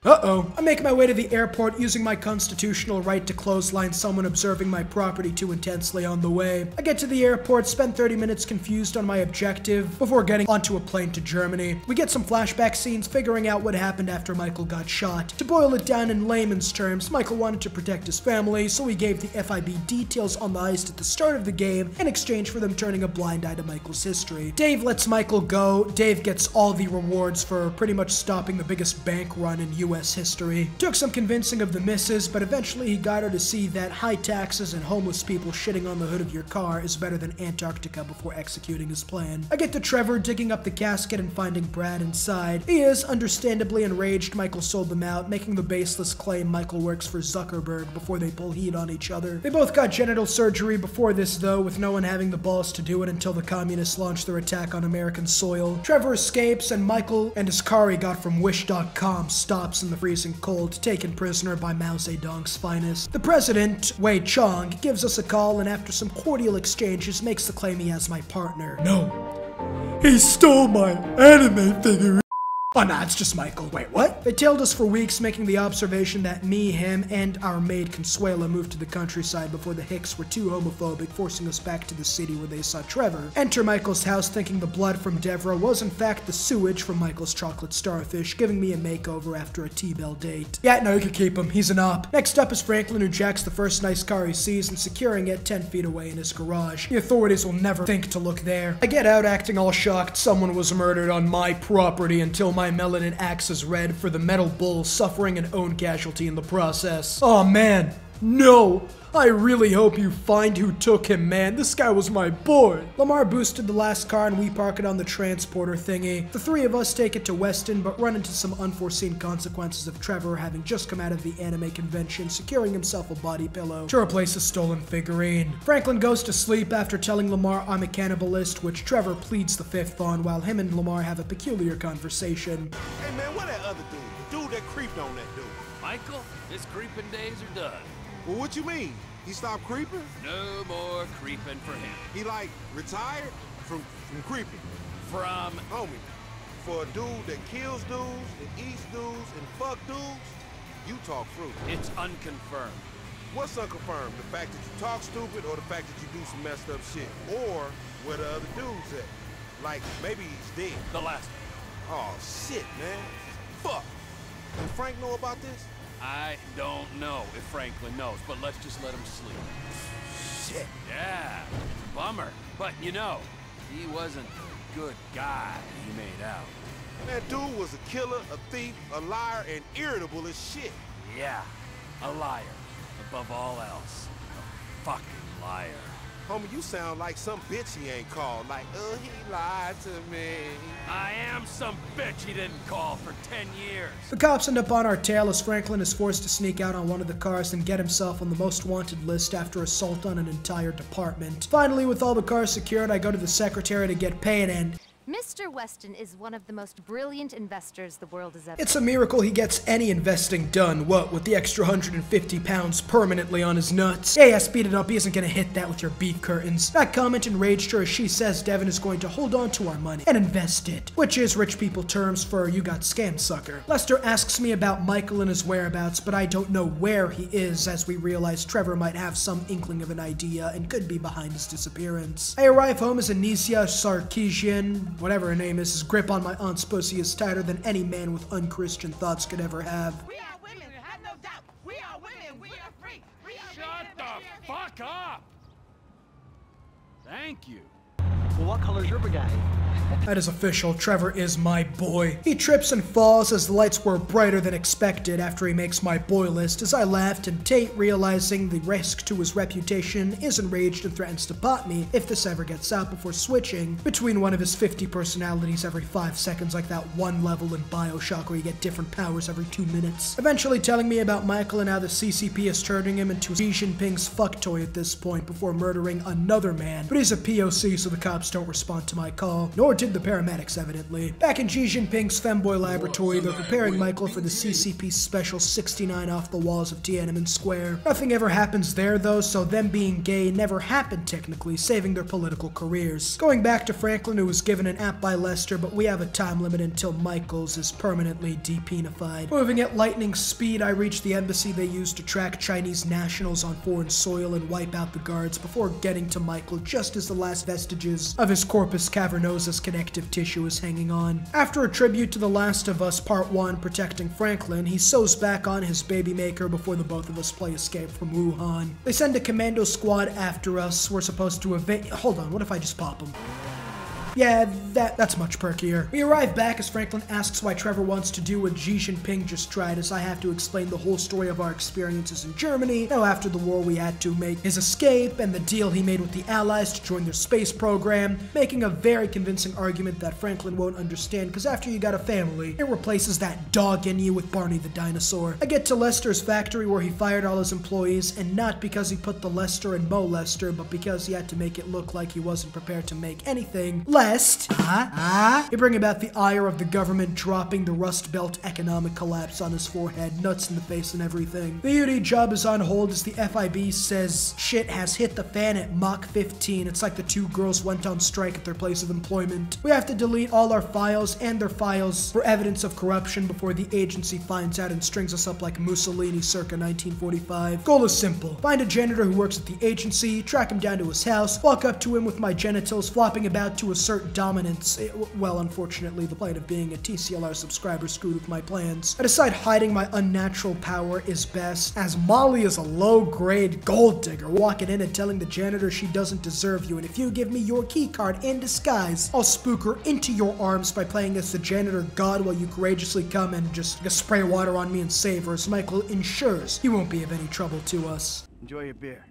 Uh-oh. I make my way to the airport using my constitutional right to clothesline someone observing my property too intensely on the way. I get to the airport, spend 30 minutes confused on my objective before getting onto a plane to Germany. We get some flashback scenes figuring out what happened after Michael got shot. To boil it down in layman's terms, Michael wanted to protect his family, so he gave the FIB details on the heist at the start of the game in exchange for them turning a blind eye to Michael's history. Dave lets Michael go. Dave gets all the rewards for pretty much stopping the biggest bank run in US history. Took some convincing of the missus, but eventually he got her to see that high taxes and homeless people shitting on the hood of your car is better than Antarctica before executing his plan. I get to Trevor digging up the casket and finding Brad inside. He is understandably enraged Michael sold them out, making the baseless claim Michael works for Zuckerberg before they pull heat on each other. They both got genital surgery before this though, with no one having the balls to do it until the communists launched their attack on American soil. Trevor escapes and Michael and his car he got from Wish.com stops in the freezing cold, taken prisoner by Mao Zedong's finest. The president, Wei Chong, gives us a call and after some cordial exchanges makes the claim he has my partner. No. He stole my anime figure. Oh nah, it's just Michael. Wait, what? They tailed us for weeks, making the observation that me, him, and our maid Consuela moved to the countryside before the Hicks were too homophobic, forcing us back to the city where they saw Trevor. Enter Michael's house thinking the blood from Devra was in fact the sewage from Michael's chocolate starfish, giving me a makeover after a T-Bell date. Yeah, no, you can keep him. He's an op. Next up is Franklin, who jacks the first nice car he sees and securing it 10 feet away in his garage. The authorities will never think to look there. I get out acting all shocked someone was murdered on my property until my melanin axe is red for the metal bull, suffering an own casualty in the process. Oh man, no! I really hope you find who took him, man. This guy was my boy. Lamar boosted the last car and we park it on the transporter thingy. The three of us take it to Weston, but run into some unforeseen consequences of Trevor having just come out of the anime convention, securing himself a body pillow to replace a stolen figurine. Franklin goes to sleep after telling Lamar I'm a cannibalist, which Trevor pleads the fifth on, while him and Lamar have a peculiar conversation. Hey man, what that other dude? The dude that creeped on that dude. Michael, his creeping days are done. Well, what you mean? He stopped creeping? No more creeping for him. He like retired from creeping? From homie. For a dude that kills dudes and eats dudes and fuck dudes, you talk fruit. It's unconfirmed. What's unconfirmed? The fact that you talk stupid or the fact that you do some messed up shit? Or where the other dude's at? Like, maybe he's dead. The last one. Oh, shit, man. Fuck. Did Frank know about this? I don't know if Franklin knows, but let's just let him sleep. Shit. Yeah, bummer. But you know, he wasn't the good guy he made out. That dude was a killer, a thief, a liar, and irritable as shit. Yeah, a liar. Above all else, a fucking liar. Homie, you sound like some bitch he ain't called. Like, he lied to me. I am some bitch he didn't call for 10 years. The cops end up on our tail as Franklin is forced to sneak out on one of the cars and get himself on the most wanted list after assault on an entire department. Finally, with all the cars secured, I go to the secretary to get paid and... Mr. Weston is one of the most brilliant investors the world has ever... It's a miracle he gets any investing done, what, with the extra 150 pounds permanently on his nuts. Yeah, speed it up, he isn't gonna hit that with your beef curtains. That comment enraged her as she says Devin is going to hold on to our money and invest it, which is rich people terms for you got scammed, sucker. Lester asks me about Michael and his whereabouts, but I don't know where he is, as we realize Trevor might have some inkling of an idea and could be behind his disappearance. I arrive home as Anicia Sarkeesian, whatever her name is, his grip on my aunt's pussy is tighter than any man with unchristian thoughts could ever have. We are women, have no doubt. We are women, we are free. We are Shut the fuck up! Thank you. Well, what color's your brigade? That is official, Trevor is my boy. He trips and falls as the lights were brighter than expected after he makes my boy list as I laughed, and Tate, realizing the risk to his reputation, is enraged and threatens to pot me if this ever gets out before switching between one of his 50 personalities every 5 seconds, like that one level in BioShock where you get different powers every 2 minutes. Eventually telling me about Michael and how the CCP is turning him into Xi Jinping's fuck toy at this point before murdering another man. But he's a POC, so the cops don't respond to my call, nor did the paramedics, evidently. Back in Xi Jinping's femboy laboratory, they're preparing Michael for the CCP Special 69 off the walls of Tiananmen Square. Nothing ever happens there, though, so them being gay never happened technically, saving their political careers. Going back to Franklin, who was given an app by Lester, but we have a time limit until Michael's is permanently depeonified. Moving at lightning speed, I reach the embassy they used to track Chinese nationals on foreign soil and wipe out the guards before getting to Michael just as the last vestiges of his corpus cavernosus connective tissue is hanging on. After a tribute to The Last of Us Part 1 protecting Franklin, he sews back on his baby maker before the both of us play escape from Wuhan. They send a commando squad after us. We're supposed to evade— hold on, what if I just pop him? Yeah, that's much perkier. We arrive back as Franklin asks why Trevor wants to do what Xi Jinping just tried, as I have to explain the whole story of our experiences in Germany, how after the war we had to make his escape, and the deal he made with the Allies to join their space program, making a very convincing argument that Franklin won't understand, because after you got a family, it replaces that dog in you with Barney the dinosaur. I get to Lester's factory where he fired all his employees, and not because he put the Lester in Mo Lester, but because he had to make it look like he wasn't prepared to make anything less. You bring about the ire of the government, dropping the Rust Belt economic collapse on his forehead, nuts in the face and everything. The UD job is on hold as the FIB says shit has hit the fan at Mach 15. It's like the 2 girls went on strike at their place of employment. We have to delete all our files and their files for evidence of corruption before the agency finds out and strings us up like Mussolini circa 1945. Goal is simple. Find a janitor who works at the agency, track him down to his house, walk up to him with my genitals flopping about to assert dominance. Well, unfortunately, the plight of being a TCLR subscriber screwed with my plans. I decide hiding my unnatural power is best, as Molly is a low-grade gold digger, walking in and telling the janitor she doesn't deserve you, and if you give me your key card in disguise, I'll spook her into your arms by playing as the janitor god while you courageously come and just spray water on me and save her, as Michael ensures he won't be of any trouble to us. Enjoy your beer.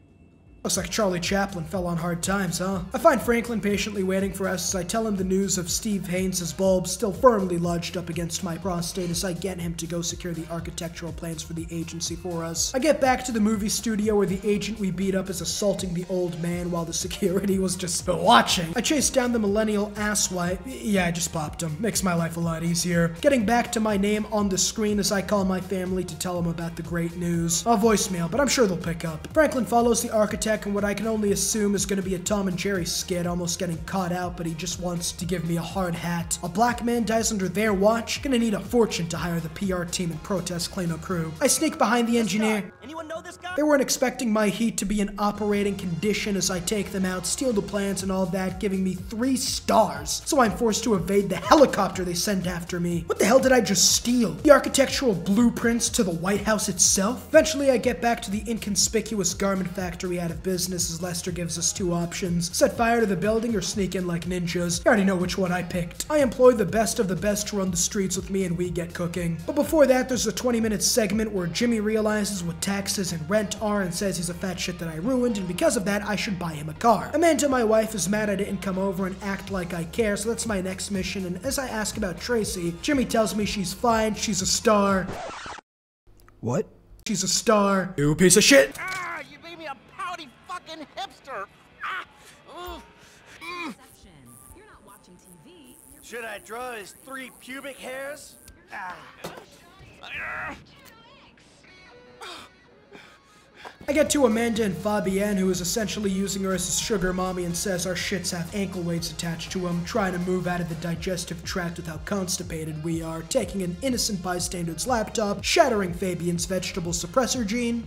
Looks like Charlie Chaplin fell on hard times, huh? I find Franklin patiently waiting for us as I tell him the news of Steve Haynes' bulb still firmly lodged up against my prostate as I get him to go secure the architectural plans for the agency for us. I get back to the movie studio where the agent we beat up is assaulting the old man while the security was just watching. I chase down the millennial asswipe. Yeah, I just popped him. Makes my life a lot easier. Getting back to my name on the screen as I call my family to tell them about the great news. A voicemail, but I'm sure they'll pick up. Franklin follows the architect sec in what I can only assume is going to be a Tom and Jerry skit, almost getting caught out, but he just wants to give me a hard hat. A black man dies under their watch, gonna need a fortune to hire the PR team and protest Klano crew. I sneak behind the engineer. Anyone know this guy? They weren't expecting my heat to be in operating condition as I take them out, steal the plans and all that, giving me 3 stars. So I'm forced to evade the helicopter they sent after me. What the hell did I just steal? The architectural blueprints to the White House itself? Eventually I get back to the inconspicuous garment factory out of business as Lester gives us 2 options. Set fire to the building or sneak in like ninjas. You already know which one I picked. I employ the best of the best to run the streets with me and we get cooking. But before that, there's a 20-minute segment where Jimmy realizes what taxes and rent are and says he's a fat shit that I ruined, and because of that, I should buy him a car. Amanda, my wife, is mad I didn't come over and act like I care, so that's my next mission, and as I ask about Tracy, Jimmy tells me she's fine, she's a star. What? She's a star. You piece of shit! Ah, you made me a pouty fucking hipster. Ah. You're not watching TV. Should I draw his 3 pubic hairs? Ah. I get to Amanda and Fabienne, who is essentially using her as a sugar mommy and says our shits have ankle weights attached to them, trying to move out of the digestive tract with how constipated we are, taking an innocent bystander's laptop, shattering Fabienne's vegetable suppressor gene,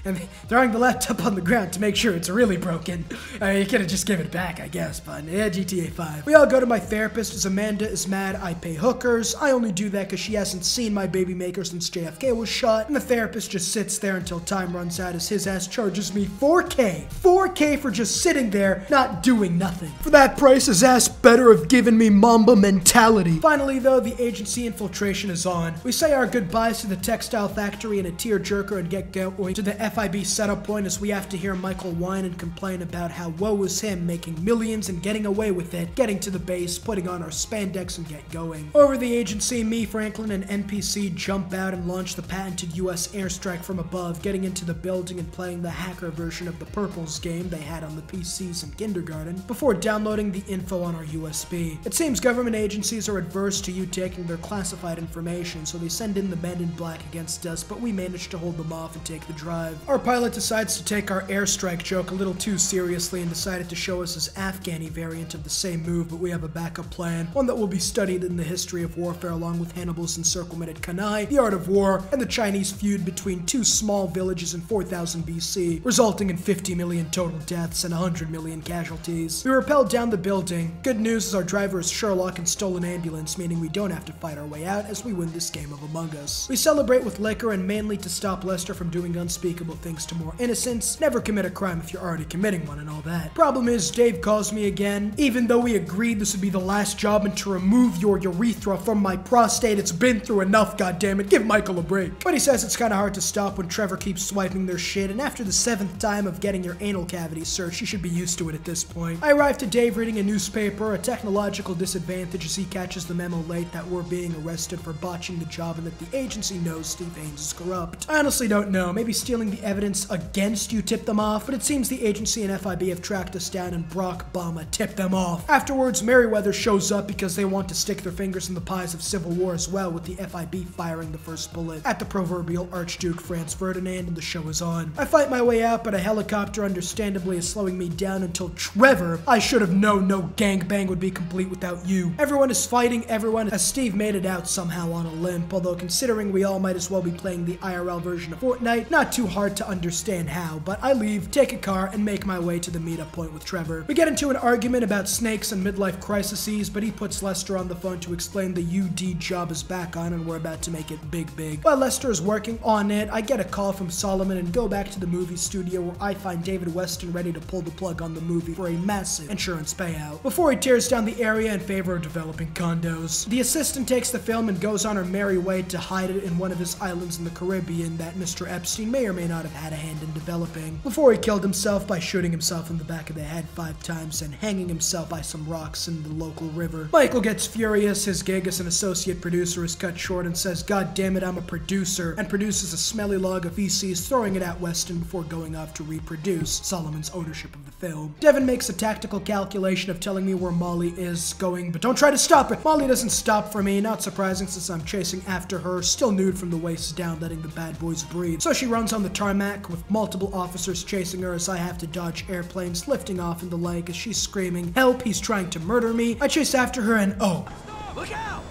and throwing the laptop on the ground to make sure it's really broken. You could've just given it back, I guess, but yeah, GTA 5. We all go to my therapist as Amanda is mad I pay hookers. I only do that because she hasn't seen my baby maker since JFK was shot, and the therapist just sits there until time runs out as his ass charges me $4K for just sitting there, not doing nothing. For that price, his ass better have given me Mamba mentality. Finally, though, the agency infiltration is on. We say our goodbyes to the textile factory in a tearjerker and get going to the FIB setup point as we have to hear Michael whine and complain about how woe is him making millions and getting away with it, getting to the base, putting on our spandex and get going. Over the agency, me, Franklin, and NPC jump out and launch the patented US airstrike from above, getting into the building and playing the hacker version of the Purples game they had on the PCs in kindergarten before downloading the info on our USB. It seems government agencies are adverse to you taking their classified information, so they send in the men in black against us, but we manage to hold them off and take the drive. Our pilot decides to take our airstrike joke a little too seriously and decided to show us his Afghani variant of the same move, but we have a backup plan, one that will be studied in the history of warfare along with Hannibal's encirclement at Kanai, the art of war, and the Chinese feud between 2 small villages in 4000 BC, resulting in 50 million total deaths and 100 million casualties. We rappelled down the building. Good news is our driver is Sherlock and stole an ambulance, meaning we don't have to fight our way out as we win this game of Among Us. We celebrate with liquor and mainly to stop Lester from doing unspeakable things to more innocents. Never commit a crime if you're already committing one and all that. Problem is, Dave calls me again. Even though we agreed this would be the last job and to remove your urethra from my prostate, it's been through enough, goddammit. Give Michael a break. But he says it's kinda hard to stop when Trevor keeps swiping their shit, and after the 7th time of getting your anal cavity searched, you should be used to it at this point. I arrive to Dave reading a newspaper, a technological disadvantage as he catches the memo late that we're being arrested for botching the job and that the agency knows Steve Haynes is corrupt. I honestly don't know. Maybe stealing the evidence against you tipped them off, but it seems the agency and FIB have tracked us down and Brock Obama tipped them off. Afterwards, Merriweather shows up because they want to stick their fingers in the pies of civil war as well, with the FIB firing the first bullet at the proverbial Archduke Franz Ferdinand, and the show is on. I fight my way out, but a helicopter understandably is slowing me down until Trevor, I should have known no gangbang would be complete without you. Everyone is fighting everyone as Steve made it out somehow on a limp, although considering we all might as well be playing the IRL version of Fortnite, not too hard to understand how, but I leave, take a car, and make my way to the meetup point with Trevor. We get into an argument about snakes and midlife crises, but he puts Lester on the phone to explain the UD job is back on and we're about to make it big. While Lester is working on it, I get a call from Solomon and go back to the movie studio where I find David Weston ready to pull the plug on the movie for a massive insurance payout before he tears down the area in favor of developing condos. The assistant takes the film and goes on her merry way to hide it in one of his islands in the Caribbean that Mr. Epstein may or may not have had a hand in developing, before he killed himself by shooting himself in the back of the head 5 times and hanging himself by some rocks in the local river. Michael gets furious, his gig as an associate producer is cut short and says, "God damn it, I'm a producer," and produces a smelly log of VCs, throwing it at Weston Weston before going off to reproduce Solomon's ownership of the film. Devin makes a tactical calculation of telling me where Molly is going, but don't try to stop her. Molly doesn't stop for me, not surprising since I'm chasing after her, still nude from the waist down, letting the bad boys breathe. So she runs on the tarmac with multiple officers chasing her as I have to dodge airplanes lifting off in the lake as she's screaming, "Help, he's trying to murder me." I chase after her and oh. Look out!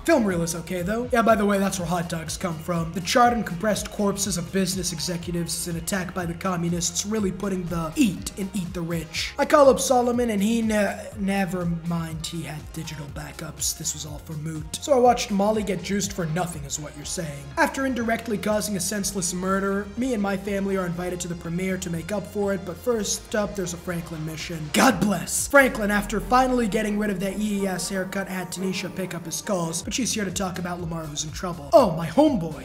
Film reel is okay though. Yeah, by the way, that's where hot dogs come from. The charred and compressed corpses of business executives is an attack by the communists, really putting the eat the rich. I call up Solomon and he never mind, he had digital backups. This was all for moot. So I watched Molly get juiced for nothing is what you're saying. After indirectly causing a senseless murder, me and my family are invited to the premiere to make up for it, but first up there's a Franklin mission. God bless! Franklin, after finally getting rid of that yee-ass haircut, had Tanisha pick up his calls, but she's here to talk about Lamar who's in trouble. Oh, my homeboy.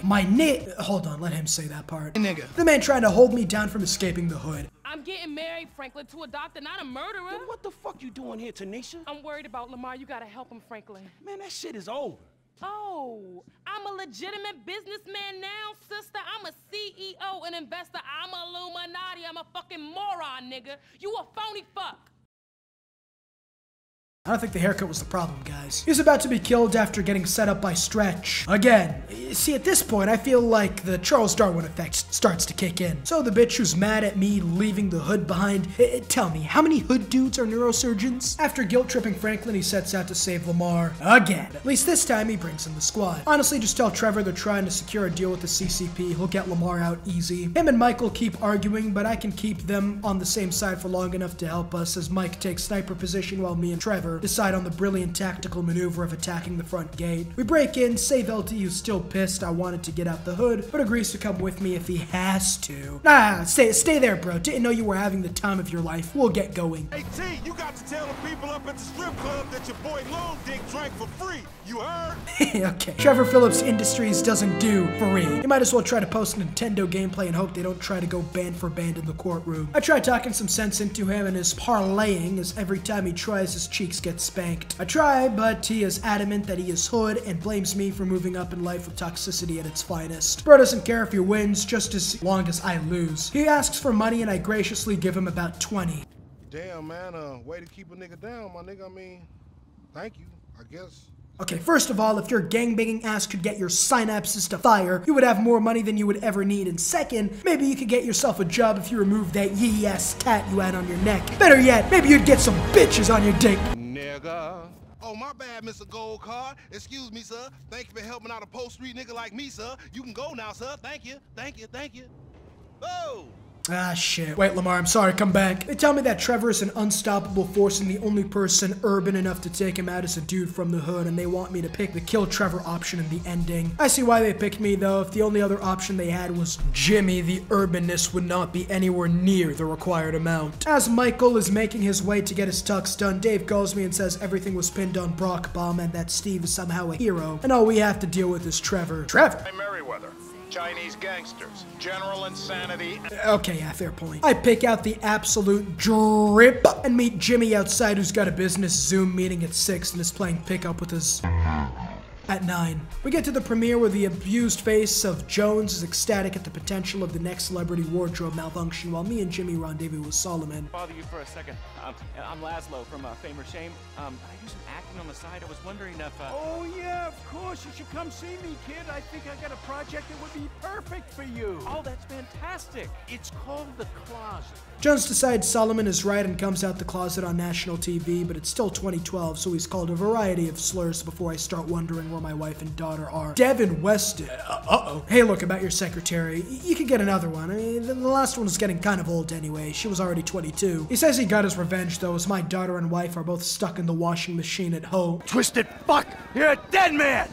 Hold on, let him say that part. Nigga. The man trying to hold me down from escaping the hood. I'm getting married, Franklin, to a doctor, not a murderer. Then what the fuck you doing here, Tanisha? I'm worried about Lamar. You gotta help him, Franklin. Man, that shit is over. Oh, I'm a legitimate businessman now, sister. I'm a CEO, an investor. I'm a Illuminati. I'm a fucking moron, nigga. You a phony fuck. I don't think the haircut was the problem, guys. He's about to be killed after getting set up by Stretch. Again. See, at this point, I feel like the Charles Darwin effect starts to kick in. So the bitch who's mad at me leaving the hood behind, tell me, how many hood dudes are neurosurgeons? After guilt-tripping Franklin, he sets out to save Lamar. Again. At least this time, he brings in the squad. Honestly, just tell Trevor they're trying to secure a deal with the CCP. He'll get Lamar out easy. Him and Michael keep arguing, but I can keep them on the same side for long enough to help us as Mike takes sniper position while me and Trevor decide on the brilliant tactical maneuver of attacking the front gate. We break in, save LT who's still pissed I wanted to get out the hood, but agrees to come with me if he has to. Nah, stay there, bro. Didn't know you were having the time of your life. We'll get going. Hey T, you got to tell the people up at the strip club that your boy Long Dick drank for free. You heard? Okay. Trevor Phillips Industries doesn't do free. You might as well try to post Nintendo gameplay and hope they don't try to go band for band in the courtroom. I try talking some sense into him and his parlaying as every time he tries his cheeks get spanked. I try, but he is adamant that he is hood and blames me for moving up in life with toxicity at its finest. Bro doesn't care if he wins, just as long as I lose. He asks for money and I graciously give him about 20. Damn, man, way to keep a nigga down, my nigga. I mean, thank you, I guess. Okay, first of all, if your gangbanging ass could get your synapses to fire, you would have more money than you would ever need. And second, maybe you could get yourself a job if you removed that yee-ass tat you had on your neck. Better yet, maybe you'd get some bitches on your dick. Nigga. Oh, my bad, Mr. Gold Card. Excuse me, sir. Thank you for helping out a post-street nigga like me, sir. You can go now, sir. Thank you. Thank you. Thank you. Oh! Ah, shit. Wait, Lamar, I'm sorry, come back. They tell me that Trevor is an unstoppable force and the only person urban enough to take him out is a dude from the hood, and they want me to pick the kill Trevor option in the ending. I see why they picked me, though. If the only other option they had was Jimmy, the urbanness would not be anywhere near the required amount. As Michael is making his way to get his tux done, Dave calls me and says everything was pinned on Brock Bomb and that Steve is somehow a hero, and all we have to deal with is Trevor. Trevor? Hey, Merriweather. Chinese gangsters, general insanity. Okay, yeah, fair point. I pick out the absolute drip and meet Jimmy outside who's got a business Zoom meeting at 6 and is playing pickup with his... at 9. We get to the premiere where the abused face of Jones is ecstatic at the potential of the next celebrity wardrobe malfunction while me and Jimmy rendezvous with Solomon. Bother you for a second. I'm Laszlo from Fame or Shame. I do some acting on the side. I was wondering if... Oh, yeah, of course. You should come see me, kid. I think I got a project that would be perfect for you. Oh, that's fantastic. It's called The Closet. Jones decides Solomon is right and comes out the closet on national TV, but it's still 2012, so he's called a variety of slurs before I start wondering where my wife and daughter are. Devin Weston. Uh-oh. Hey, look, about your secretary. You could get another one. I mean, the last one was getting kind of old anyway. She was already 22. He says he got his revenge, though, as my daughter and wife are both stuck in the washing machine at home. Twisted fuck! You're a dead man!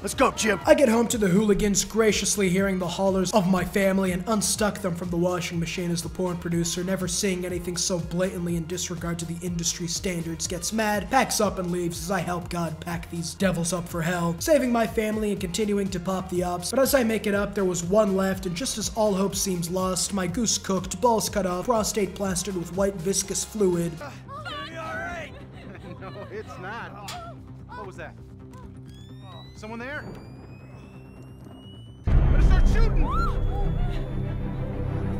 Let's go, Jim. I get home to the hooligans, graciously hearing the hollers of my family and unstuck them from the washing machine as the porn producer, never seeing anything so blatantly in disregard to the industry standards, gets mad, packs up and leaves as I help God pack these devils up for hell, saving my family and continuing to pop the ops. But as I make it up, there was one left, and just as all hope seems lost, my goose cooked, balls cut off, prostate plastered with white viscous fluid. It's not. What was that? Someone there? Better start shooting!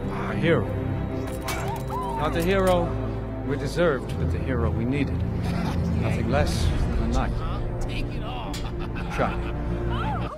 A hero. Not the hero we deserved, but the hero we needed. Nothing less than a knight. Take it off. Try.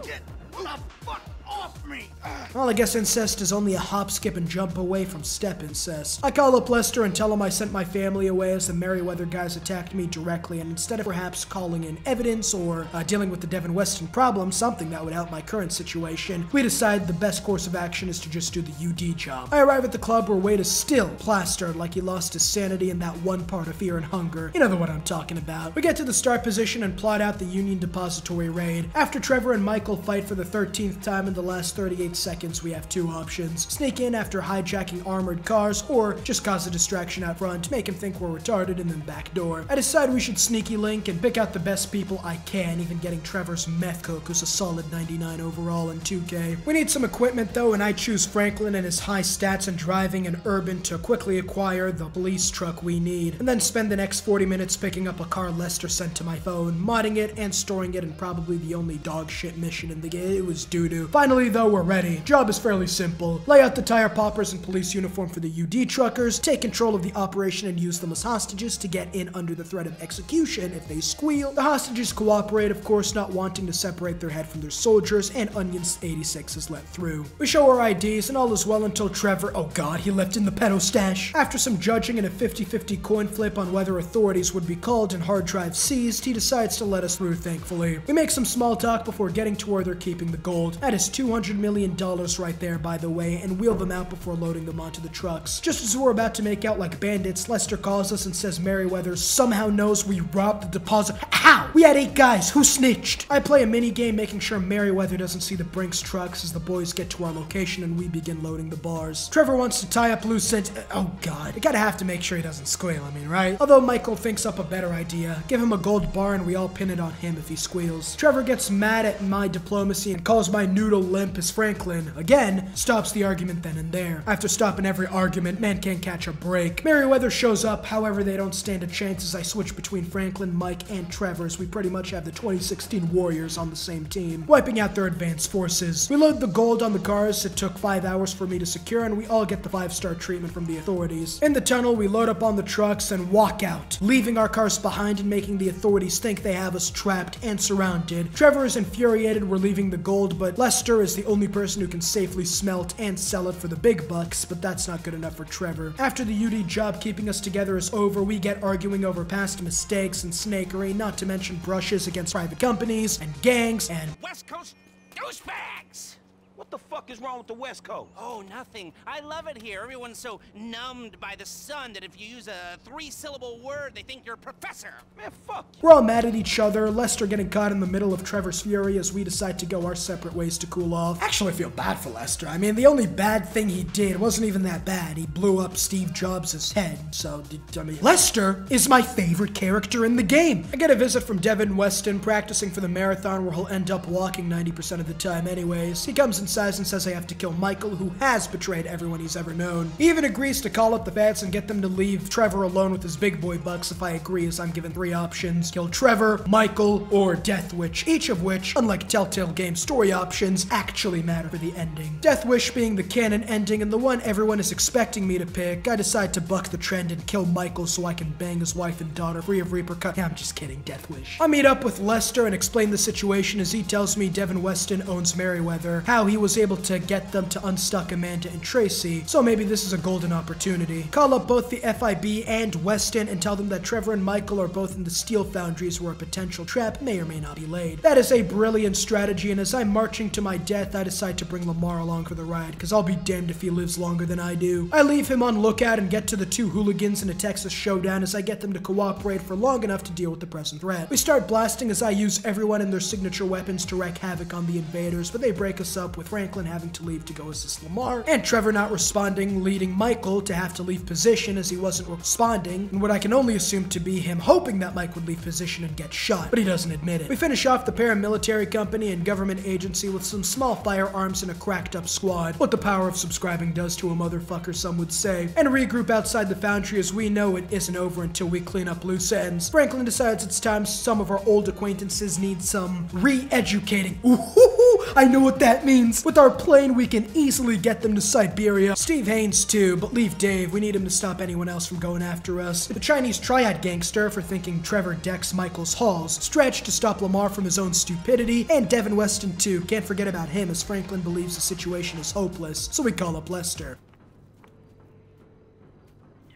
Get the fuck off me! Well, I guess incest is only a hop, skip, and jump away from step incest. I call up Lester and tell him I sent my family away as the Merryweather guys attacked me directly, and instead of perhaps calling in evidence or dealing with the Devin Weston problem, something that would help my current situation, we decide the best course of action is to just do the UD job. I arrive at the club where Wade is still plastered like he lost his sanity in that one part of Fear and Hunger. You know the one I'm talking about. We get to the start position and plot out the Union Depository raid. After Trevor and Michael fight for the 13th time in the last 38 seconds, we have two options. Sneak in after hijacking armored cars, or just cause a distraction out front, make him think we're retarded, and then backdoor. I decide we should sneaky link and pick out the best people I can, even getting Trevor's meth cook, who's a solid 99 overall in 2K. We need some equipment though, and I choose Franklin and his high stats in driving and urban to quickly acquire the police truck we need, and then spend the next 40 minutes picking up a car Lester sent to my phone, modding it and storing it in probably the only dog shit mission in the game. It was doo-doo. Finally though, we're ready. Job is fairly simple. Lay out the tire poppers in police uniform for the UD truckers, take control of the operation and use them as hostages to get in under the threat of execution if they squeal. The hostages cooperate, of course, not wanting to separate their head from their soldiers, and Onions 86 is let through. We show our IDs and all is well until Trevor, oh god, he left in the pedo stash. After some judging and a 50-50 coin flip on whether authorities would be called and hard drive seized, he decides to let us through, thankfully. We make some small talk before getting to where they're keeping the gold. That is $200 million right there, by the way, and wheel them out before loading them onto the trucks. Just as we're about to make out like bandits, Lester calls us and says Merryweather somehow knows we robbed the deposit. How? We had 8 guys. Who snitched? I play a mini game making sure Merryweather doesn't see the Brinks trucks as the boys get to our location and we begin loading the bars. Trevor wants to tie up loose ends. Oh god. You gotta have to make sure he doesn't squeal, I mean, right? Although Michael thinks up a better idea. Give him a gold bar and we all pin it on him if he squeals. Trevor gets mad at my diplomacy and calls my noodle limp as Franklin. Again, stops the argument then and there. After stopping every argument, man can't catch a break. Merryweather shows up, however they don't stand a chance as I switch between Franklin, Mike, and Trevor as we pretty much have the 2016 Warriors on the same team, wiping out their advanced forces. We load the gold on the cars it took 5 hours for me to secure, and we all get the 5-star treatment from the authorities. In the tunnel, we load up on the trucks and walk out, leaving our cars behind and making the authorities think they have us trapped and surrounded. Trevor is infuriated we're leaving the gold, but Lester is the only person who can safely smelt and sell it for the big bucks, but that's not good enough for Trevor. After the UD job keeping us together is over, we get arguing over past mistakes and snakery, not to mention brushes against private companies and gangs and West Coast douchebags! What the fuck is wrong with the West Coast? Oh, nothing. I love it here. Everyone's so numbed by the sun that if you use a 3-syllable word, they think you're a professor. Man, fuck you. We're all mad at each other, Lester getting caught in the middle of Trevor's fury as we decide to go our separate ways to cool off. Actually, I feel bad for Lester. I mean, the only bad thing he did wasn't even that bad. He blew up Steve Jobs' head, so, I mean, Lester is my favorite character in the game. I get a visit from Devin Weston, practicing for the marathon where he'll end up walking 90% of the time anyways. He comes inside and says I have to kill Michael, who has betrayed everyone he's ever known. He even agrees to call up the feds and get them to leave Trevor alone with his big boy bucks if I agree, as I'm given 3 options: kill Trevor, Michael, or Death Wish, each of which, unlike Telltale game story options, actually matter for the ending. Death Wish being the canon ending and the one everyone is expecting me to pick, I decide to buck the trend and kill Michael so I can bang his wife and daughter free of repercussions. Yeah, I'm just kidding, Death Wish. I meet up with Lester and explain the situation as he tells me Devin Weston owns Merryweather, how he was able to get them to unstuck Amanda and Tracy, so maybe this is a golden opportunity. Call up both the FIB and Weston and tell them that Trevor and Michael are both in the steel foundries where a potential trap may or may not be laid. That is a brilliant strategy, and as I'm marching to my death, I decide to bring Lamar along for the ride, because I'll be damned if he lives longer than I do. I leave him on lookout and get to the 2 hooligans in a Texas showdown as I get them to cooperate for long enough to deal with the present threat. We start blasting as I use everyone and their signature weapons to wreak havoc on the invaders, but they break us up with Franklin having to leave to go assist Lamar, and Trevor not responding, leading Michael to have to leave position as he wasn't responding, and what I can only assume to be him hoping that Mike would leave position and get shot, but he doesn't admit it. We finish off the paramilitary company and government agency with some small firearms and a cracked up squad, what the power of subscribing does to a motherfucker, some would say, and regroup outside the foundry as we know it isn't over until we clean up loose ends. Franklin decides it's time some of our old acquaintances need some re-educating. Ooh, I know what that means. With our plane, we can easily get them to Siberia. Steve Haynes too, but leave Dave. We need him to stop anyone else from going after us. The Chinese triad gangster for thinking Trevor decks Michael's halls. Stretch to stop Lamar from his own stupidity, and Devin Weston too. Can't forget about him as Franklin believes the situation is hopeless, so we call up Lester.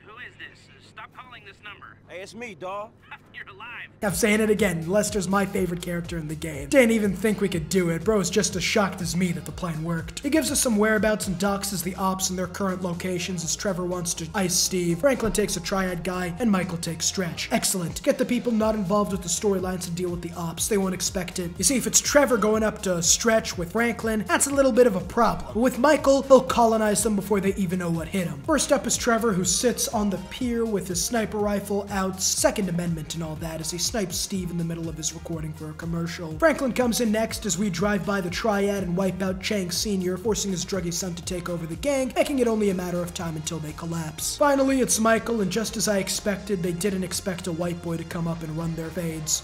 Who is this? Stop calling this number. Hey, it's me, dawg. You're alive. I'm saying it again, Lester's my favorite character in the game. Didn't even think we could do it. Bro is just as shocked as me that the plan worked. He gives us some whereabouts and doxes the ops in their current locations as Trevor wants to ice Steve. Franklin takes a triad guy, and Michael takes Stretch. Excellent. Get the people not involved with the storylines to deal with the ops. They won't expect it. You see, if it's Trevor going up to Stretch with Franklin, that's a little bit of a problem. But with Michael, he'll colonize them before they even know what hit him. First up is Trevor, who sits on the pier with his sniper rifle out, Second Amendment and all that, as he snipes Steve in the middle of his recording for a commercial. Franklin comes in next as we drive by the triad and wipe out Chang Sr., forcing his druggy son to take over the gang, making it only a matter of time until they collapse. Finally, it's Michael, and just as I expected, they didn't expect a white boy to come up and run their fades.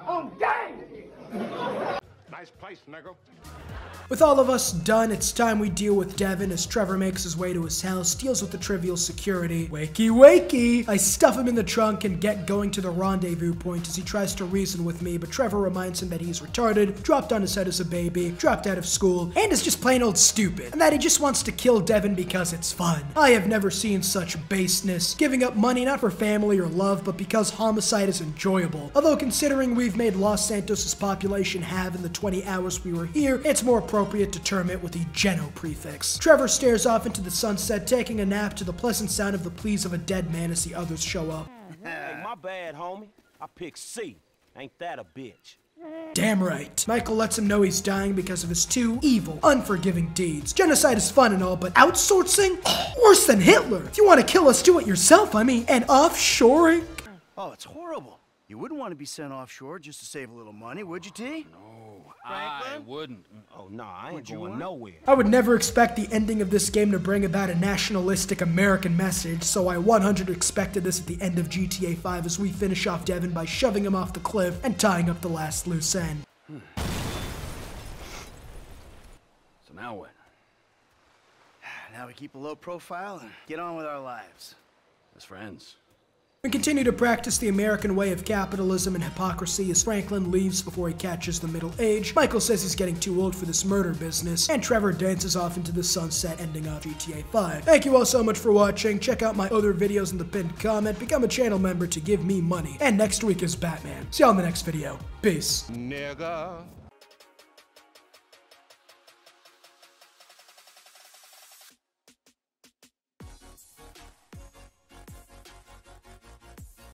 Oh, dang! Nice place, nigga. With all of us done, it's time we deal with Devin as Trevor makes his way to his house, deals with the trivial security. Wakey, wakey! I stuff him in the trunk and get going to the rendezvous point as he tries to reason with me, but Trevor reminds him that he's retarded, dropped on his head as a baby, dropped out of school, and is just plain old stupid, and that he just wants to kill Devin because it's fun. I have never seen such baseness, giving up money not for family or love, but because homicide is enjoyable. Although considering we've made Los Santos' population halve in the 20 hours we were here, it's more appropriate to term it with the Geno prefix. Trevor stares off into the sunset, taking a nap to the pleasant sound of the pleas of a dead man as the others show up. Hey, my bad, homie. I picked C. Ain't that a bitch? Damn right. Michael lets him know he's dying because of his two evil, unforgiving deeds. Genocide is fun and all, but outsourcing? Worse than Hitler. If you want to kill us, do it yourself, I mean. And offshoring? Oh, it's horrible. You wouldn't want to be sent offshore just to save a little money, would you, T? No, Franklin? I wouldn't. Oh, no, I ain't going nowhere. I would never expect the ending of this game to bring about a nationalistic American message, so I 100 expected this at the end of GTA 5 as we finish off Devin by shoving him off the cliff and tying up the last loose end. So now what? Now we keep a low profile and get on with our lives. As friends. We continue to practice the American way of capitalism and hypocrisy as Franklin leaves before he catches the middle age. Michael says he's getting too old for this murder business, and Trevor dances off into the sunset, ending off GTA 5. Thank you all so much for watching. Check out my other videos in the pinned comment. Become a channel member to give me money. And next week is Batman. See y'all in the next video. Peace. Nigga.